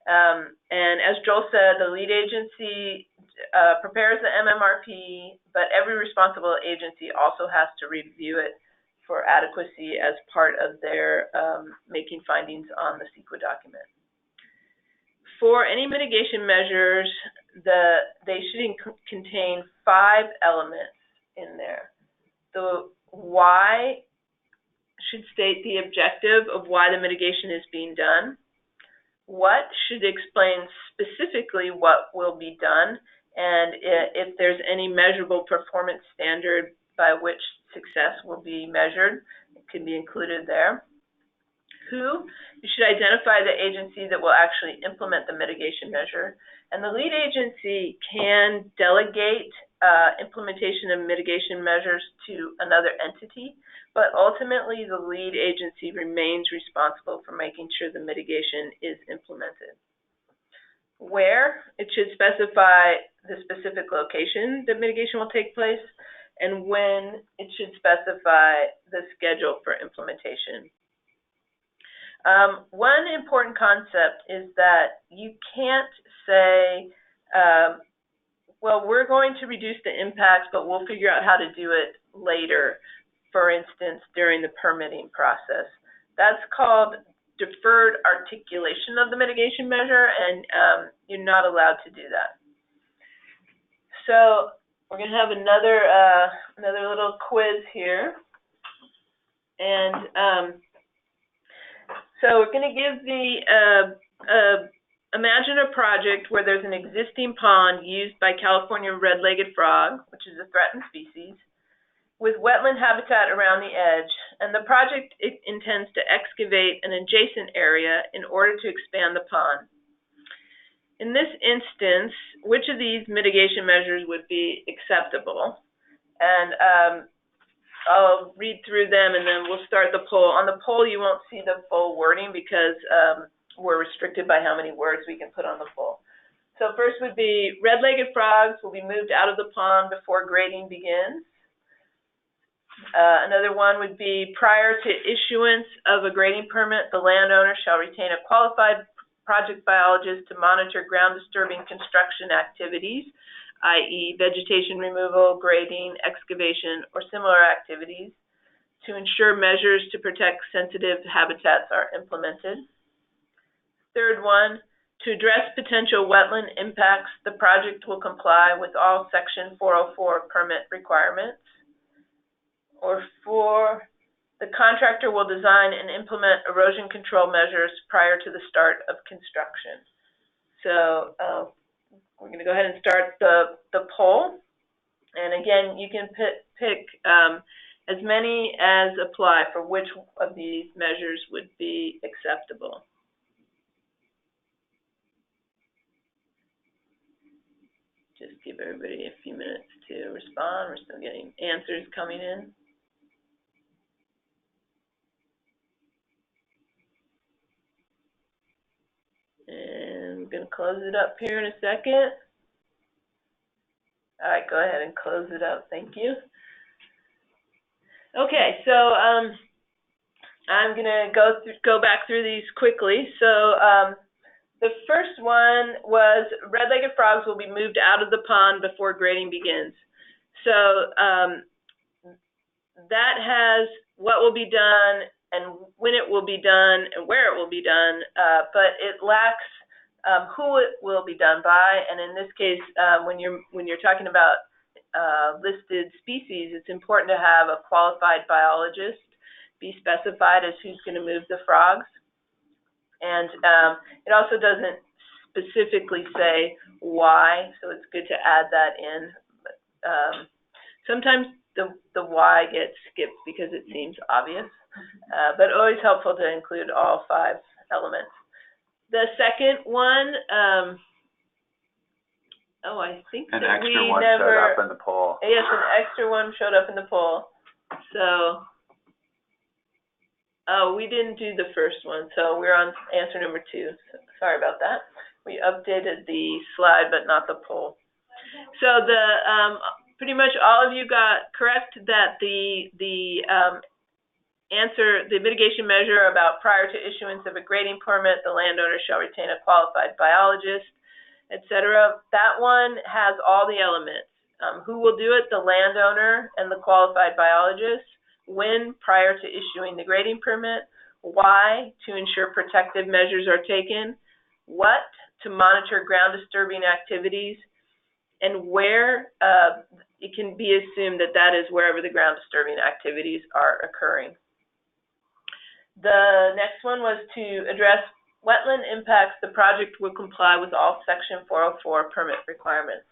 And as Joel said, the lead agency prepares the MMRP, but every responsible agency also has to review it for adequacy as part of their making findings on the CEQA document. For any mitigation measures, they should contain 5 elements in there. The why should state the objective of why the mitigation is being done. What should explain specifically what will be done, and if there's any measurable performance standard by which success will be measured, it can be included there. Who? You should identify the agency that will actually implement the mitigation measure. And the lead agency can delegate implementation of mitigation measures to another entity, but ultimately the lead agency remains responsible for making sure the mitigation is implemented. Where? It should specify the specific location that mitigation will take place, and when it should specify the schedule for implementation. One important concept is that you can't say, well, we're going to reduce the impacts, but we'll figure out how to do it later, for instance, during the permitting process. That's called deferred articulation of the mitigation measure, and you're not allowed to do that. So we're going to have another little quiz here. And so we're going to give imagine a project where there's an existing pond used by California red-legged frog, which is a threatened species, with wetland habitat around the edge, and the project intends to excavate an adjacent area in order to expand the pond. In this instance, which of these mitigation measures would be acceptable? And I'll read through them and then we'll start the poll. On the poll, you won't see the full wording because we're restricted by how many words we can put on the poll. So first would be red-legged frogs will be moved out of the pond before grading begins. Another one would be prior to issuance of a grading permit, the landowner shall retain a qualified project biologist to monitor ground disturbing construction activities, i.e. vegetation removal, grading, excavation, or similar activities, to ensure measures to protect sensitive habitats are implemented. Third one, to address potential wetland impacts, the project will comply with all Section 404 permit requirements. Or 4, the contractor will design and implement erosion control measures prior to the start of construction. So we're going to go ahead and start the poll. And again, you can pick as many as apply for which of these measures would be acceptable. Just give everybody a few minutes to respond. We're still getting answers coming in. And I'm going to close it up here in a second. All right, go ahead and close it up. Thank you. Okay, so I'm going to go back through these quickly. So the first one was red-legged frogs will be moved out of the pond before grading begins. So that has what will be done and when it will be done and where it will be done, but it lacks who it will be done by. And in this case, when you're talking about listed species, it's important to have a qualified biologist be specified as who's going to move the frogs. And it also doesn't specifically say why, so it's good to add that in. But, sometimes the why gets skipped because it seems obvious, but always helpful to include all 5 elements. The second one, I think an that extra we one never showed up in the poll. Yes, an extra one showed up in the poll. So, we didn't do the first one, so we're on answer number 2. So, sorry about that. We updated the slide, but not the poll. So pretty much all of you got correct that the mitigation measure about prior to issuance of a grading permit, the landowner shall retain a qualified biologist, etc. That one has all the elements. Who will do it? The landowner and the qualified biologist. When? Prior to issuing the grading permit. Why? To ensure protective measures are taken. What? To monitor ground disturbing activities. And where? It can be assumed that that is wherever the ground disturbing activities are occurring. The next one was to address wetland impacts. The project will comply with all Section 404 permit requirements.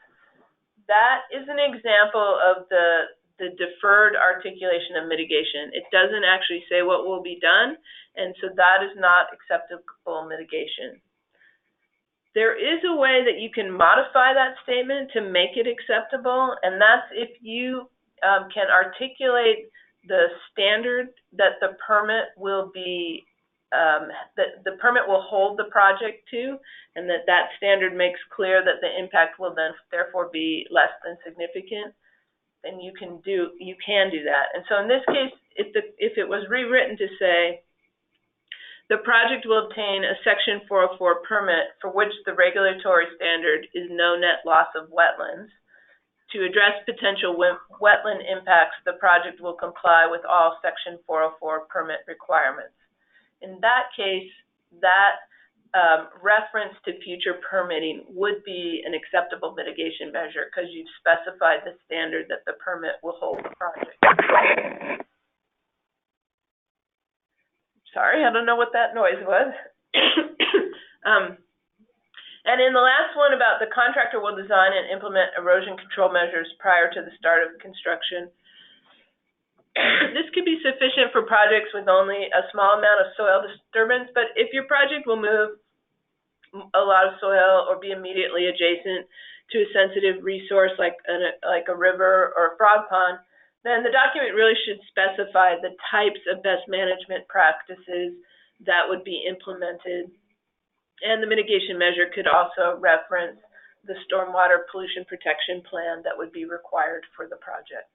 That is an example of the deferred articulation of mitigation. It doesn't actually say what will be done, and so that is not acceptable mitigation. There is a way that you can modify that statement to make it acceptable, and that's if you can articulate the standard that the permit will be, that the permit will hold the project to, and that standard makes clear that the impact will then therefore be less than significant, then you can do that. And so in this case, if it was rewritten to say, the project will obtain a Section 404 permit for which the regulatory standard is no net loss of wetlands. To address potential wetland impacts, the project will comply with all Section 404 permit requirements. In that case, that reference to future permitting would be an acceptable mitigation measure because you've specified the standard that the permit will hold the project. Sorry, I don't know what that noise was. And in the last one about the contractor will design and implement erosion control measures prior to the start of construction. This could be sufficient for projects with only a small amount of soil disturbance, but if your project will move a lot of soil or be immediately adjacent to a sensitive resource like a river or a frog pond, then the document really should specify the types of best management practices that would be implemented. And the mitigation measure could also reference the stormwater pollution protection plan that would be required for the project.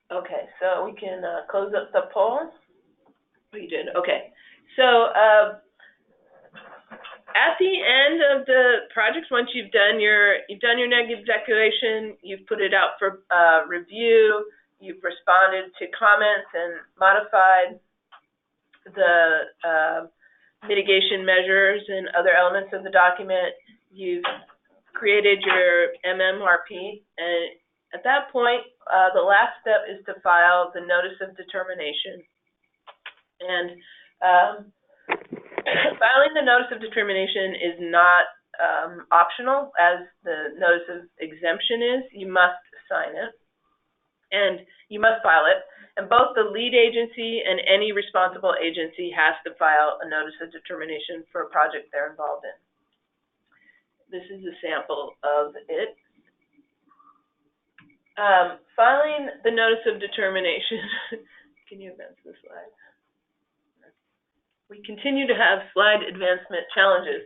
Okay, so we can close up the poll. Oh, you did? Okay. So at the end of the projects, once you've done your negative declaration, you've put it out for review, you've responded to comments and modified the mitigation measures and other elements of the document, you've created your MMRP, and at that point, the last step is to file the notice of determination. And filing the notice of determination is not optional, as the notice of exemption is. You must sign it, and you must file it. And both the lead agency and any responsible agency has to file a notice of determination for a project they're involved in. This is a sample of it. Filing the notice of determination. Can you advance the slide? We continue to have slide advancement challenges.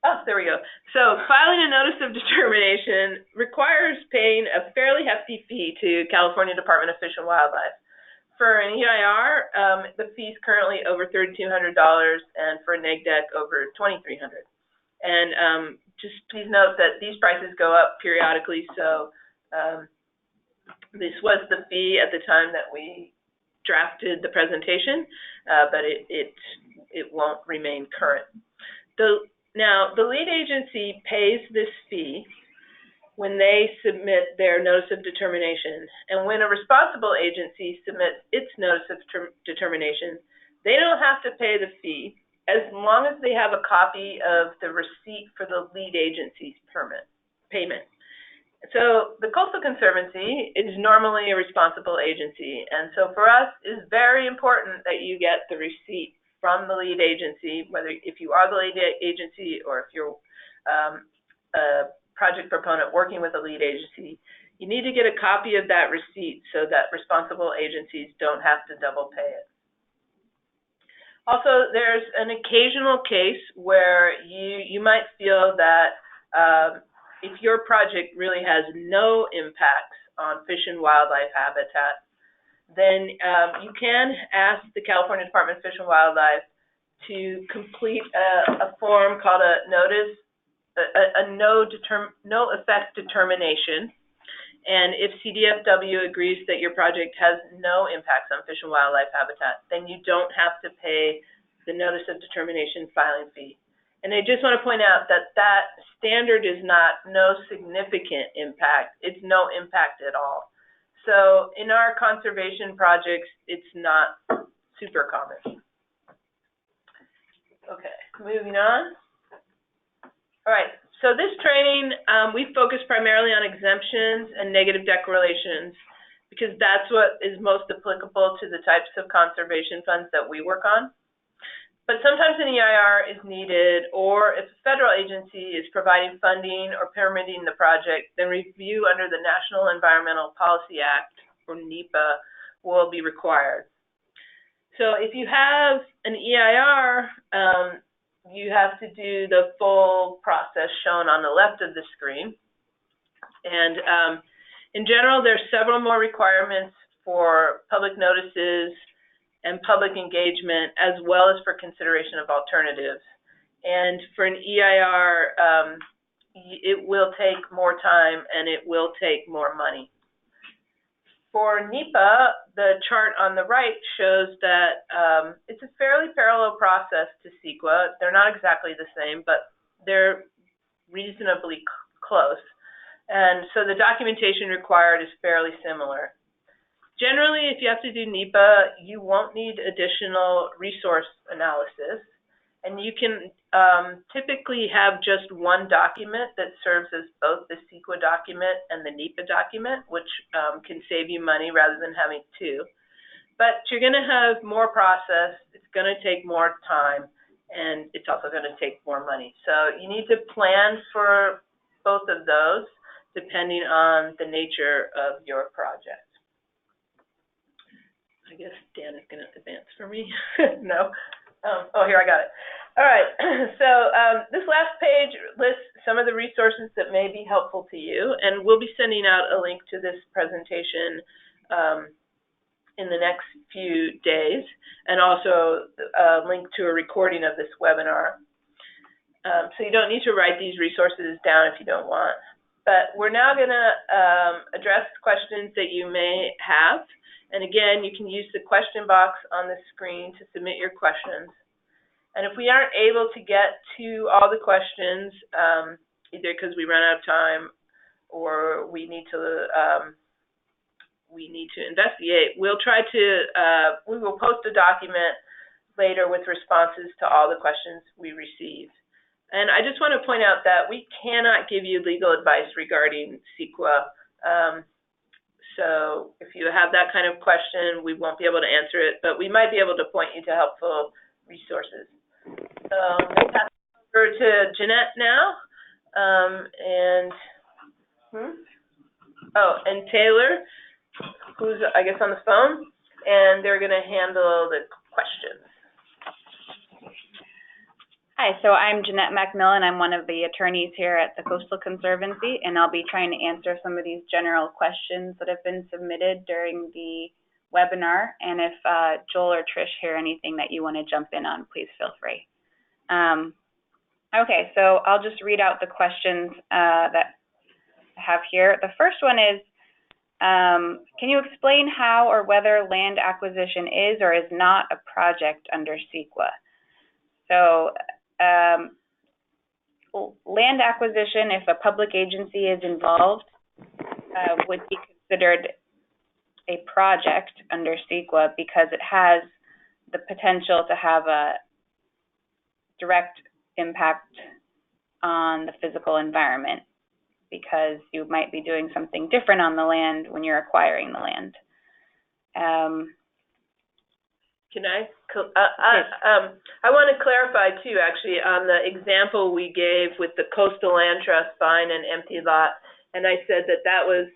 Oh, there we go. So filing a notice of determination requires paying a fairly hefty fee to California Department of Fish and Wildlife. For an EIR, the fee is currently over $3,200, and for a neg deck over $2,300. And just please note that these prices go up periodically, so this was the fee at the time that we drafted the presentation, but it won't remain current. Now, the lead agency pays this fee when they submit their notice of determination, and when a responsible agency submits its notice of determination, they don't have to pay the fee as long as they have a copy of the receipt for the lead agency's payment. So the Coastal Conservancy is normally a responsible agency, and so for us, it's very important that you get the receipt from the lead agency, whether if you are the lead agency or if you're a project proponent working with a lead agency, you need to get a copy of that receipt so that responsible agencies don't have to double pay it. Also, there's an occasional case where you might feel that if your project really has no impacts on fish and wildlife habitat, then you can ask the California Department of Fish and Wildlife to complete a form called a no effect determination. And if CDFW agrees that your project has no impacts on fish and wildlife habitat, then you don't have to pay the notice of determination filing fee. And I just want to point out that that standard is not no significant impact. It's no impact at all. So in our conservation projects, it's not super common. Okay, moving on. All right, so this training, we focus primarily on exemptions and negative declarations because that's what is most applicable to the types of conservation funds that we work on. But sometimes an EIR is needed, or if a federal agency is providing funding or permitting the project, then review under the National Environmental Policy Act, or NEPA, will be required. So if you have an EIR, you have to do the full process shown on the left of the screen. And in general, there's several more requirements for public notices and public engagement, as well as for consideration of alternatives. And for an EIR, it will take more time and it will take more money. For NEPA, the chart on the right shows that it's a fairly parallel process to CEQA. They're not exactly the same, but they're reasonably close. And so the documentation required is fairly similar. Generally, if you have to do NEPA, you won't need additional resource analysis. And you can typically have just one document that serves as both the CEQA document and the NEPA document, which can save you money rather than having two. But you're going to have more process, it's going to take more time, and it's also going to take more money. So you need to plan for both of those depending on the nature of your project. I guess Dan is going to advance for me. No? Oh, here, I got it. All right, so this last page lists some of the resources that may be helpful to you, and we'll be sending out a link to this presentation in the next few days, and also a link to a recording of this webinar. So you don't need to write these resources down if you don't want. But we're now going to address questions that you may have. And again, you can use the question box on the screen to submit your questions. And if we aren't able to get to all the questions, either because we run out of time or we need to investigate, we'll try to, we will post a document later with responses to all the questions we receive. And I just want to point out that we cannot give you legal advice regarding CEQA. So if you have that kind of question, we won't be able to answer it, but we might be able to point you to helpful resources. So I'm going to pass it over to Jeanette now. And Taylor, who's, I guess, on the phone, and they're going to handle the questions. Hi, so I'm Jeanette McMillan. I'm one of the attorneys here at the Coastal Conservancy, and I'll be trying to answer some of these general questions that have been submitted during the webinar. And if Joel or Trish hear anything that you want to jump in on, please feel free. Okay, so I'll just read out the questions that I have here. The first one is, can you explain how or whether land acquisition is or is not a project under CEQA? So land acquisition, if a public agency is involved, would be considered a project under CEQA because it has the potential to have a direct impact on the physical environment, because you might be doing something different on the land when you're acquiring the land. Can I want to clarify too, actually, on the example we gave with the coastal land trust buying an empty lot, and I said that that was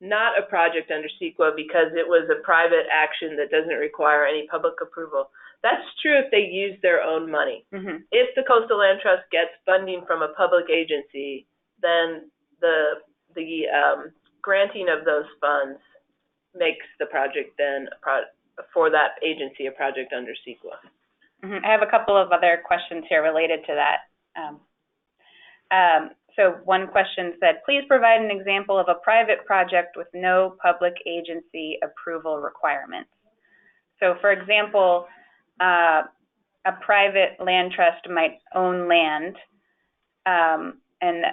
not a project under CEQA because it was a private action that doesn't require any public approval. That's true if they use their own money. Mm-hmm. If the Coastal Land Trust gets funding from a public agency, then the granting of those funds makes the project then for that agency a project under CEQA. Mm-hmm. I have a couple of other questions here related to that. So one question said, please provide an example of a private project with no public agency approval requirements. So for example, a private land trust might own land, and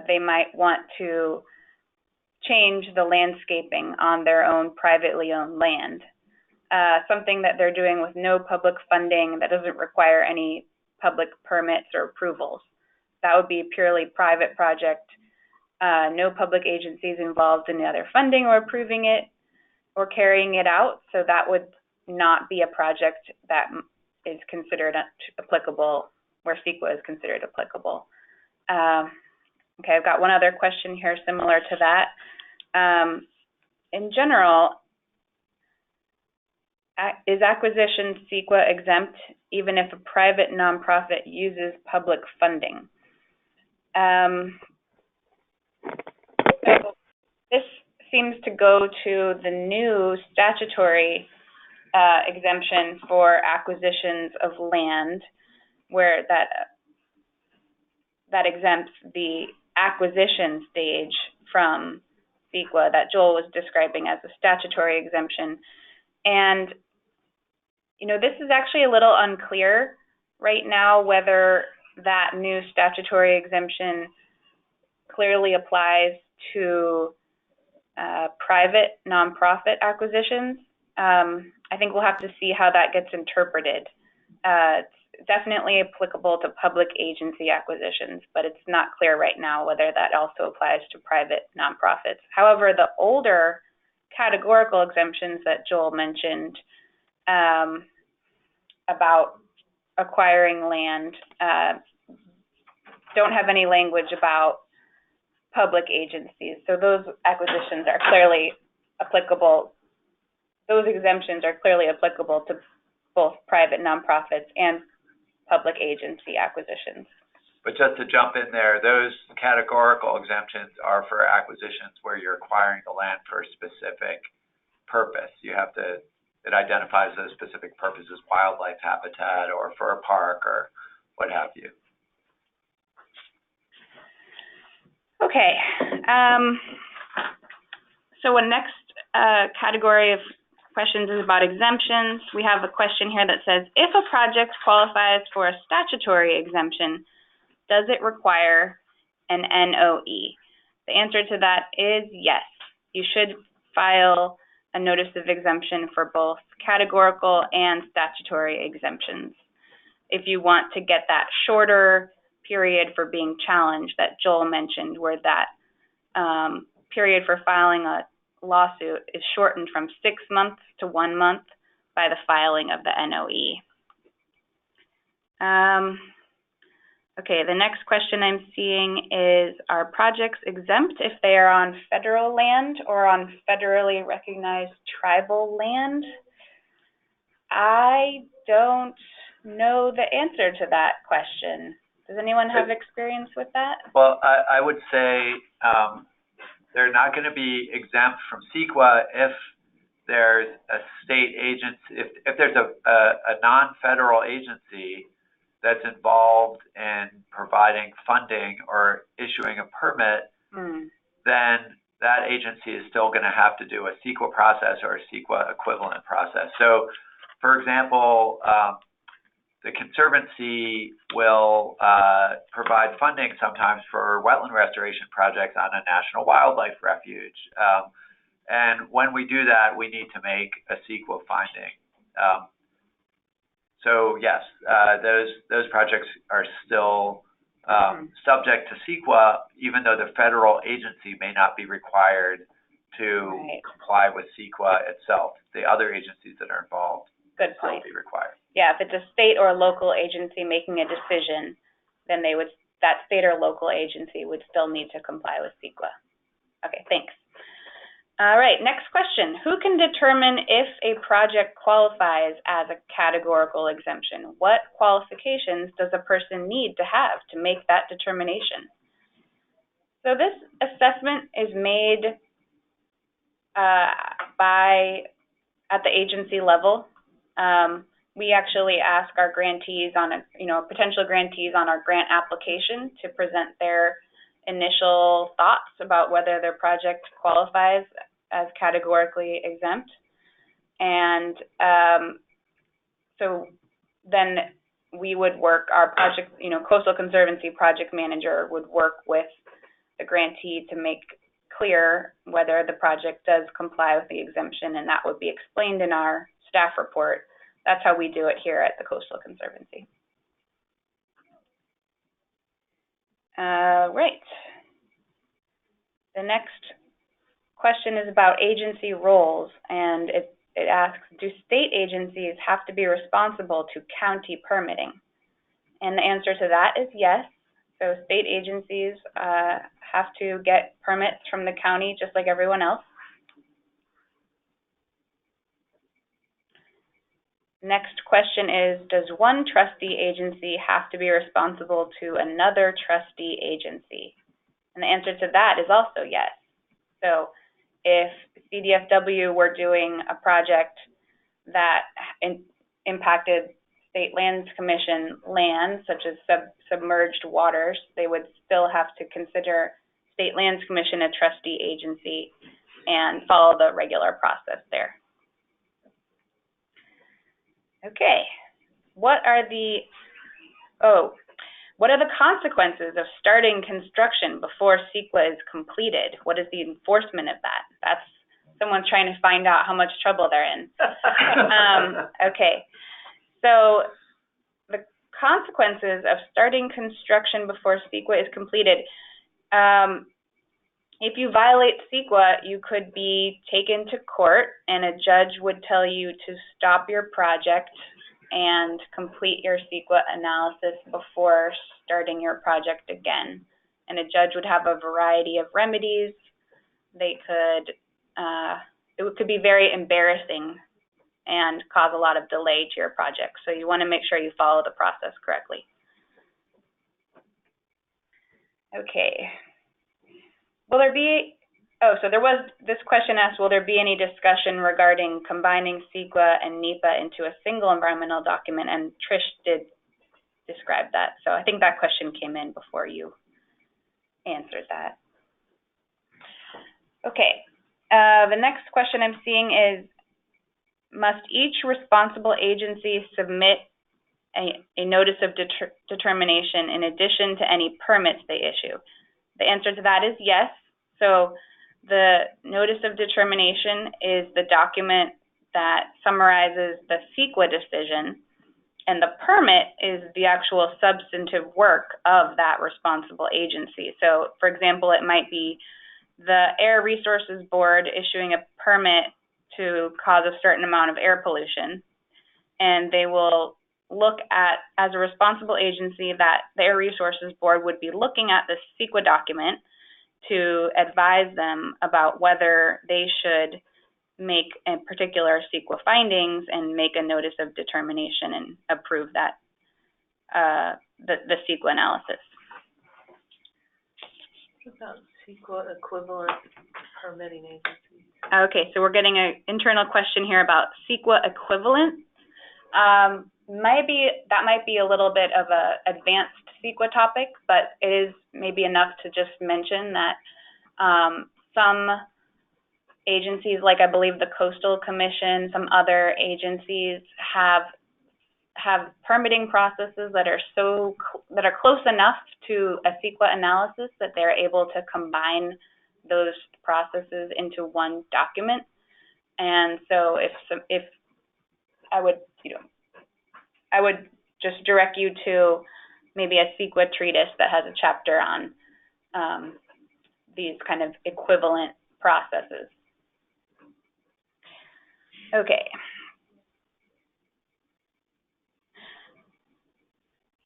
they might want to change the landscaping on their own privately owned land. Something that they're doing with no public funding that doesn't require any public permits or approvals. That would be a purely private project. No public agencies involved in either funding or approving it or carrying it out. So that would not be a project that is considered applicable, where CEQA is considered applicable. Okay, I've got one other question here similar to that. In general, is acquisition CEQA exempt even if a private nonprofit uses public funding? So this seems to go to the new statutory exemption for acquisitions of land, where that exempts the acquisition stage from CEQA that Joel was describing as a statutory exemption. And you know, this is actually a little unclear right now whether that new statutory exemption clearly applies to private nonprofit acquisitions. I think we'll have to see how that gets interpreted It's definitely applicable to public agency acquisitions, but it's not clear right now whether that also applies to private nonprofits. However, the older categorical exemptions that Joel mentioned about acquiring land don't have any language about public agencies. So those acquisitions are clearly applicable. Those exemptions are clearly applicable to both private nonprofits and public agency acquisitions. But just to jump in there, those categorical exemptions are for acquisitions where you're acquiring the land for a specific purpose. You have to, it identifies those specific purposes, wildlife habitat or for a park or what have you. Okay. So a next category of questions is about exemptions. We have a question here that says, if a project qualifies for a statutory exemption, does it require an NOE? The answer to that is yes. You should file a notice of exemption for both categorical and statutory exemptions if you want to get that shorter period for being challenged that Joel mentioned, where that period for filing a lawsuit is shortened from 6 months to 1 month by the filing of the NOE. Okay, the next question I'm seeing is, are projects exempt if they are on federal land or on federally recognized tribal land? I don't know the answer to that question. Does anyone have experience with that? Well, I would say they're not going to be exempt from CEQA if there's a state agency, if there's a non-federal agency that's involved in providing funding or issuing a permit, then that agency is still going to have to do a CEQA process or a CEQA equivalent process. So, for example, the Conservancy will provide funding sometimes for wetland restoration projects on a national wildlife refuge. And when we do that, we need to make a CEQA finding. So yes, those projects are still subject to CEQA, even though the federal agency may not be required to comply with CEQA itself. The other agencies that are involved Good still point. be required. Yeah, if it's a state or a local agency making a decision, then that state or local agency would still need to comply with CEQA. Okay, thanks. All right, next question. Who can determine if a project qualifies as a categorical exemption? What qualifications does a person need to have to make that determination? So this assessment is made at the agency level. We actually ask our grantees potential grantees on our grant application to present their initial thoughts about whether their project qualifies as categorically exempt. And so then we would work, our project, Coastal Conservancy project manager would work with the grantee to make clear whether the project does comply with the exemption, and that would be explained in our staff report. That's how we do it here at the Coastal Conservancy. Right. The next question is about agency roles, and it asks, do state agencies have to be responsible to county permitting? And the answer to that is yes. So state agencies have to get permits from the county just like everyone else. Next question is, does one trustee agency have to be responsible to another trustee agency? And the answer to that is also yes. So if CDFW were doing a project that impacted State Lands Commission land, such as submerged waters, they would still have to consider State Lands Commission a trustee agency and follow the regular process there. Okay, what are the consequences of starting construction before CEQA is completed? What is the enforcement of that? That's someone trying to find out how much trouble they're in. Okay, so consequences of starting construction before CEQA is completed. If you violate CEQA, you could be taken to court and a judge would tell you to stop your project and complete your CEQA analysis before starting your project again. And a judge would have a variety of remedies. They could, it could be very embarrassing and cause a lot of delay to your project. So you want to make sure you follow the process correctly. Okay. Will there be, so there was, this question asked, will there be any discussion regarding combining CEQA and NEPA into a single environmental document? And Trish did describe that. So I think that question came in before you answered that. Okay. The next question I'm seeing is, must each responsible agency submit a notice of determination in addition to any permits they issue? The answer to that is yes. So the notice of determination is the document that summarizes the CEQA decision, and the permit is the actual substantive work of that responsible agency. So, for example, it might be the Air Resources Board issuing a permit to cause a certain amount of air pollution, and they will look at, as a responsible agency, that the Air Resources Board would be looking at this CEQA document to advise them about whether they should make a particular CEQA findings and make a notice of determination and approve that, the CEQA analysis. What about CEQA equivalent permitting agencies? Okay, so we're getting an internal question here about CEQA equivalent. That might be a little bit of a advanced CEQA topic, but it is maybe enough to just mention that some agencies, like I believe the Coastal Commission, some other agencies have permitting processes that are close enough to a CEQA analysis that they're able to combine those processes into one document. And so if I would just direct you to maybe a CEQA treatise that has a chapter on these kind of equivalent processes. Okay.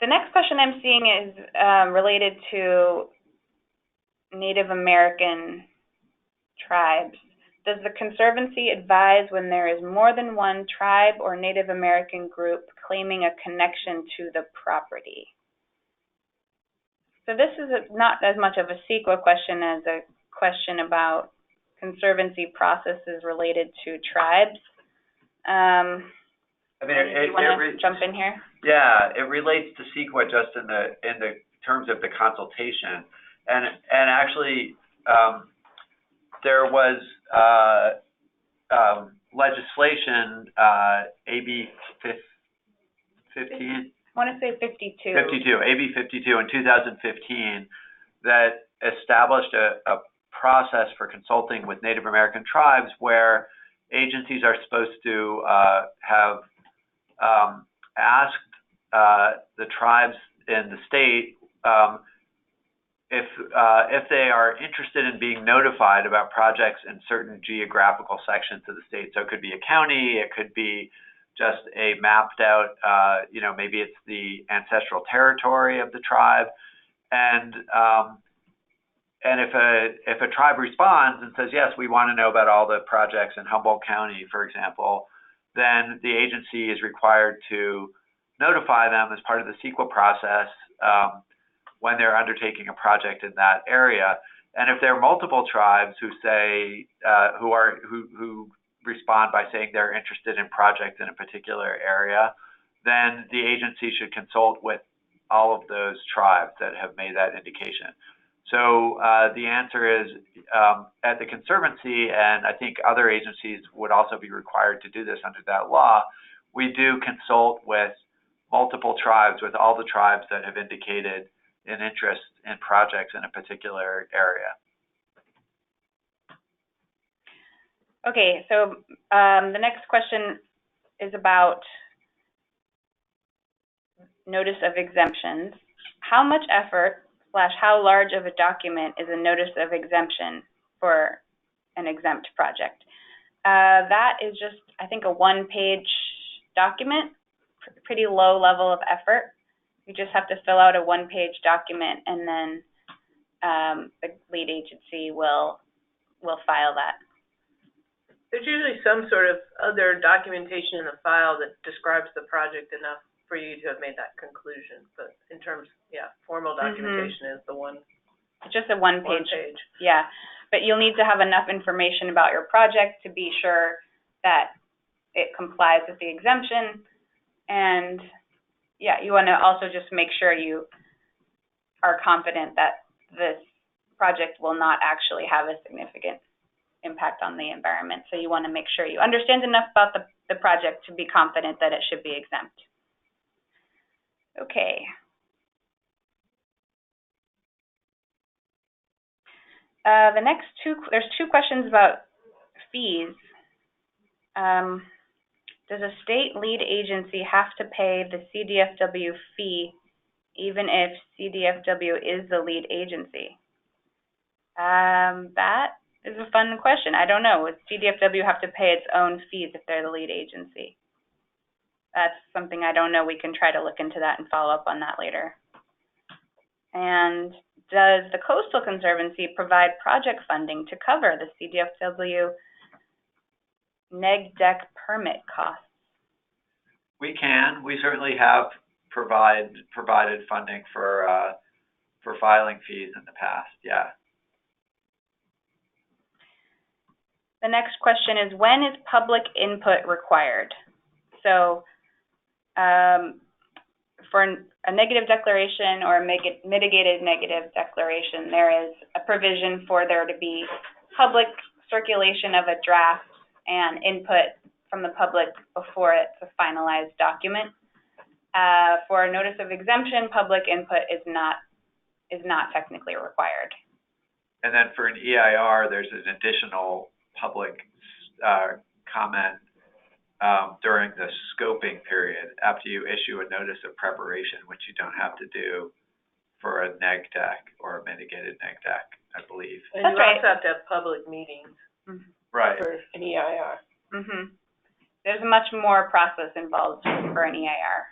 The next question I'm seeing is related to Native American tribes. Does the Conservancy advise when there is more than one tribe or Native American group claiming a connection to the property? So this is not as much of a CEQA question as a question about Conservancy processes related to tribes. I mean, you want to jump in here? Yeah, it relates to CEQA just in the terms of the consultation, and actually there was legislation, AB 15. I want to say 52. AB 52 in 2015 that established a process for consulting with Native American tribes where agencies are supposed to have asked the tribes in the state if they are interested in being notified about projects in certain geographical sections of the state. So it could be a county, it could be just a mapped out, maybe it's the ancestral territory of the tribe, and if a tribe responds and says, yes, we want to know about all the projects in Humboldt County, for example, then the agency is required to notify them as part of the CEQA process when they're undertaking a project in that area. And if there are multiple tribes who say who respond by saying they're interested in projects in a particular area, then the agency should consult with all of those tribes that have made that indication. So the answer is at the Conservancy, and I think other agencies would also be required to do this under that law, we do consult with multiple tribes, with all the tribes that have indicated an interest in projects in a particular area. Okay, so the next question is about notice of exemptions, how much effort / how large of a document is a notice of exemption for an exempt project? That is just, I think, a one-page document, pretty low level of effort. You just have to fill out a one-page document, and then the lead agency will file that. There's usually some sort of other documentation in the file that describes the project enough for you to have made that conclusion. But in terms, formal documentation is the one. Just a one page. Yeah. But you'll need to have enough information about your project to be sure that it complies with the exemption. And you want to also just make sure you are confident that this project will not actually have a significant impact on the environment. So you want to make sure you understand enough about the project to be confident that it should be exempt. Okay. The next there's two questions about fees. Does a state lead agency have to pay the CDFW fee even if CDFW is the lead agency? That is a fun question. I don't know. Would CDFW have to pay its own fees if they're the lead agency? That's something I don't know. We can try to look into that and follow up on that later. And does the Coastal Conservancy provide project funding to cover the CDFW neg deck permit costs? We can. We certainly have provided funding for filing fees in the past. Yeah. The next question is, when is public input required? So for a negative declaration or a mitigated negative declaration, there is a provision for there to be public circulation of a draft and input from the public before it's a finalized document. For a notice of exemption, public input is not technically required. And then for an EIR, there's an additional public comment during the scoping period after you issue a notice of preparation, which you don't have to do for a neg deck or a mitigated neg deck, I believe. And you also have to have public meetings right. for an EIR. There's much more process involved for an EIR.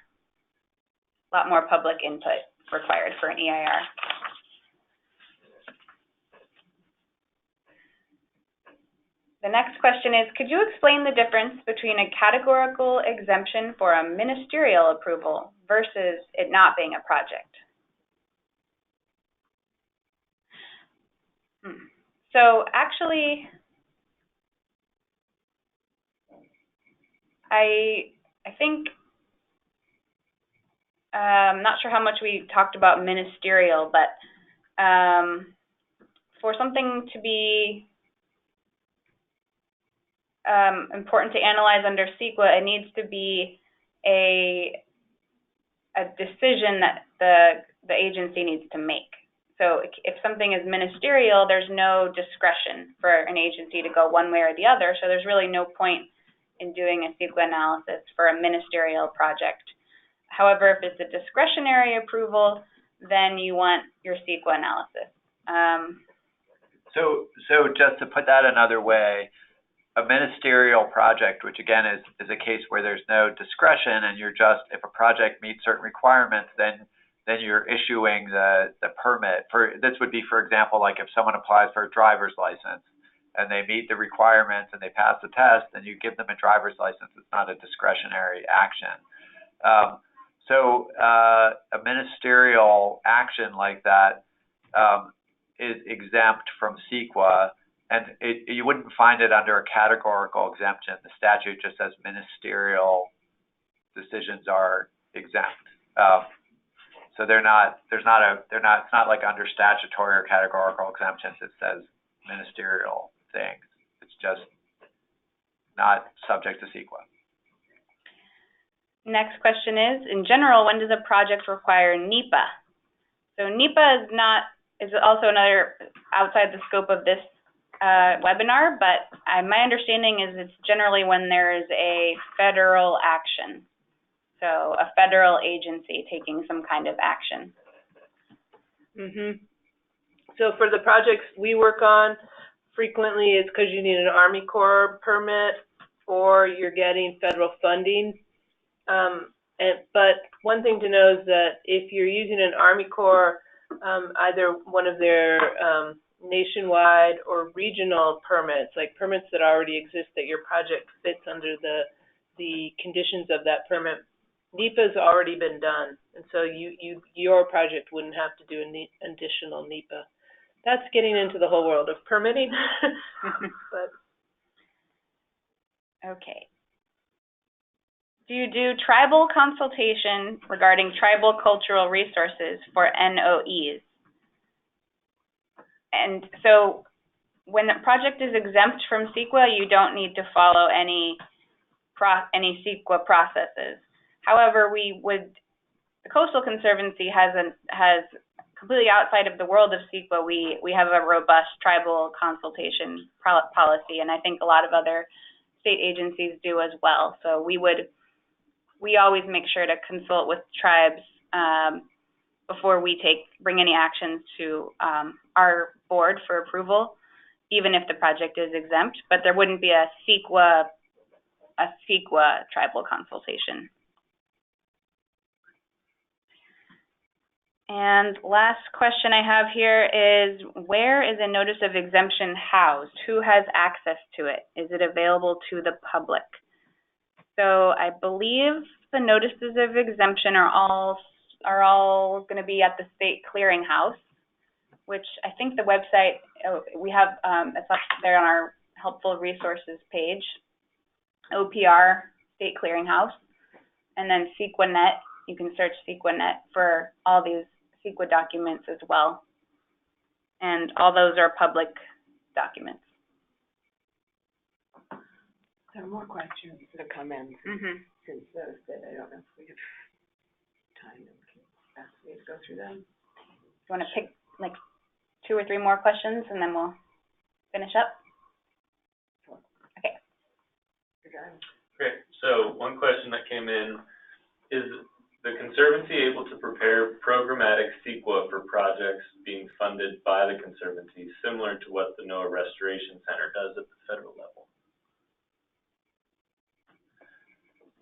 A lot more public input required for an EIR. The next question is, could you explain the difference between a categorical exemption for a ministerial approval versus it not being a project? So actually, I think, I'm not sure how much we talked about ministerial, but for something to be important to analyze under CEQA, it needs to be a decision that the agency needs to make. So if something is ministerial, there's no discretion for an agency to go one way or the other, so there's really no point in doing a CEQA analysis for a ministerial project. However, if it's a discretionary approval, then you want your CEQA analysis. So just to put that another way, a ministerial project, which again is a case where there's no discretion and you're just, if a project meets certain requirements, then you're issuing the permit. This would be, for example, like if someone applies for a driver's license and they meet the requirements and they pass the test, then you give them a driver's license. It's not a discretionary action. So a ministerial action like that is exempt from CEQA, and you wouldn't find it under a categorical exemption. The statute just says ministerial decisions are exempt. So it's not like under statutory or categorical exemptions it says ministerial things. It's just not subject to CEQA. Next question is, in general, when does a project require NEPA? So NEPA is also another outside the scope of this webinar, but my understanding is it's generally when there is a federal action. So a federal agency taking some kind of action. So for the projects we work on, frequently it's because you need an Army Corps permit or you're getting federal funding. But one thing to know is that if you're using an Army Corps, either one of their nationwide or regional permits, like permits that already exist that your project fits under the conditions of that permit, NEPA's already been done, and so your project wouldn't have to do an additional NEPA. That's getting into the whole world of permitting. But. Okay. Do you do tribal consultation regarding tribal cultural resources for NOEs? And so when the project is exempt from CEQA, you don't need to follow any CEQA processes. However, the Coastal Conservancy has completely outside of the world of CEQA, we have a robust tribal consultation policy, and I think a lot of other state agencies do as well. So we always make sure to consult with tribes before we bring any actions to our board for approval, even if the project is exempt. But there wouldn't be a CEQA tribal consultation. And last question I have here is, where is a notice of exemption housed? Who has access to it? Is it available to the public? So I believe the notices of exemption are all going to be at the state clearinghouse, which I think the website, we have, it's up there on our helpful resources page, OPR State Clearinghouse, and then CEQA.net. You can search CEQA.net for all these CEQA documents as well. And all those are public documents. There are more questions that come in since those that I don't know if we have time and capacity to go through them. Do you want to pick like 2 or 3 more questions and then we'll finish up? Okay. Great. So one question that came in is the Conservancy able to prepare programmatic CEQA for projects being funded by the Conservancy, similar to what the NOAA Restoration Center does at the federal level?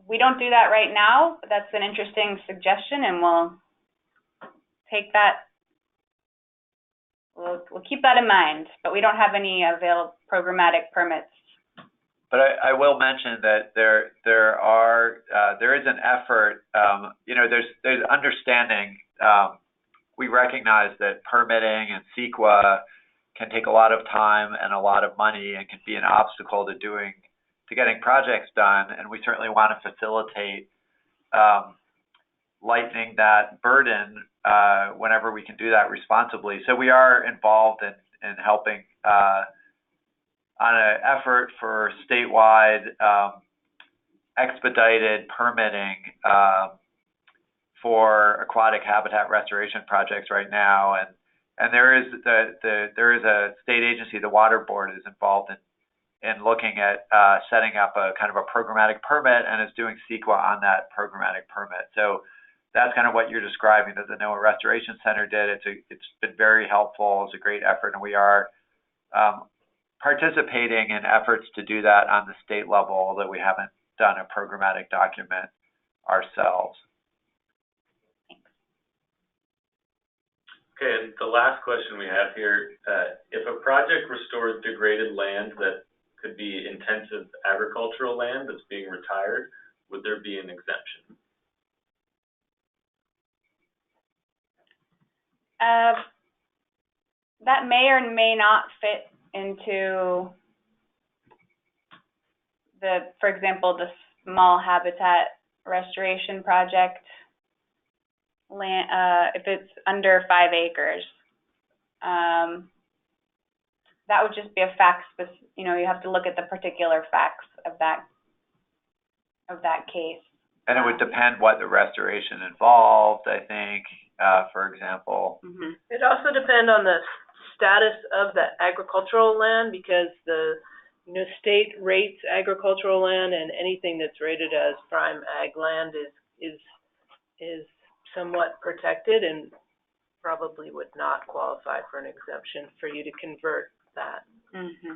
We don't do that right now, but that's an interesting suggestion, and we'll take that. We'll keep that in mind, but we don't have any available programmatic permits. But I will mention that there is an effort. There's understanding. We recognize that permitting and CEQA can take a lot of time and a lot of money, and can be an obstacle to getting projects done. And we certainly want to facilitate lightening that burden whenever we can do that responsibly. So we are involved in helping on an effort for statewide expedited permitting for aquatic habitat restoration projects right now, and there is a state agency, the Water Board, is involved in looking at setting up a kind of a programmatic permit, and is doing CEQA on that programmatic permit. So that's kind of what you're describing that the NOAA Restoration Center did. It's been very helpful. It's a great effort, and we are participating in efforts to do that on the state level, although we haven't done a programmatic document ourselves. Okay, and the last question we have here, if a project restores degraded land that could be intensive agricultural land that's being retired, would there be an exemption? That may or may not fit into for example, the small habitat restoration project land, if it's under 5 acres. That would just be a fact, you have to look at the particular facts of that case. And it would depend what the restoration involved, I think, for example. It also depends on the status of the agricultural land, because the state rates agricultural land, and anything that's rated as prime ag land is somewhat protected and probably would not qualify for an exemption for you to convert that. Mm-hmm.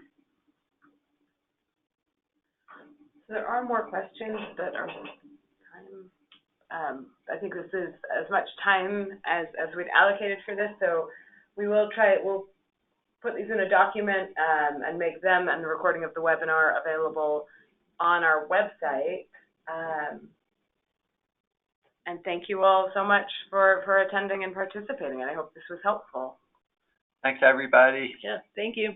There are more questions that are time. I think this is as much time as we'd allocated for this, so we'll put these in a document and make them and the recording of the webinar available on our website. And thank you all so much for attending and participating, and I hope this was helpful. Thanks, everybody. Yeah, thank you.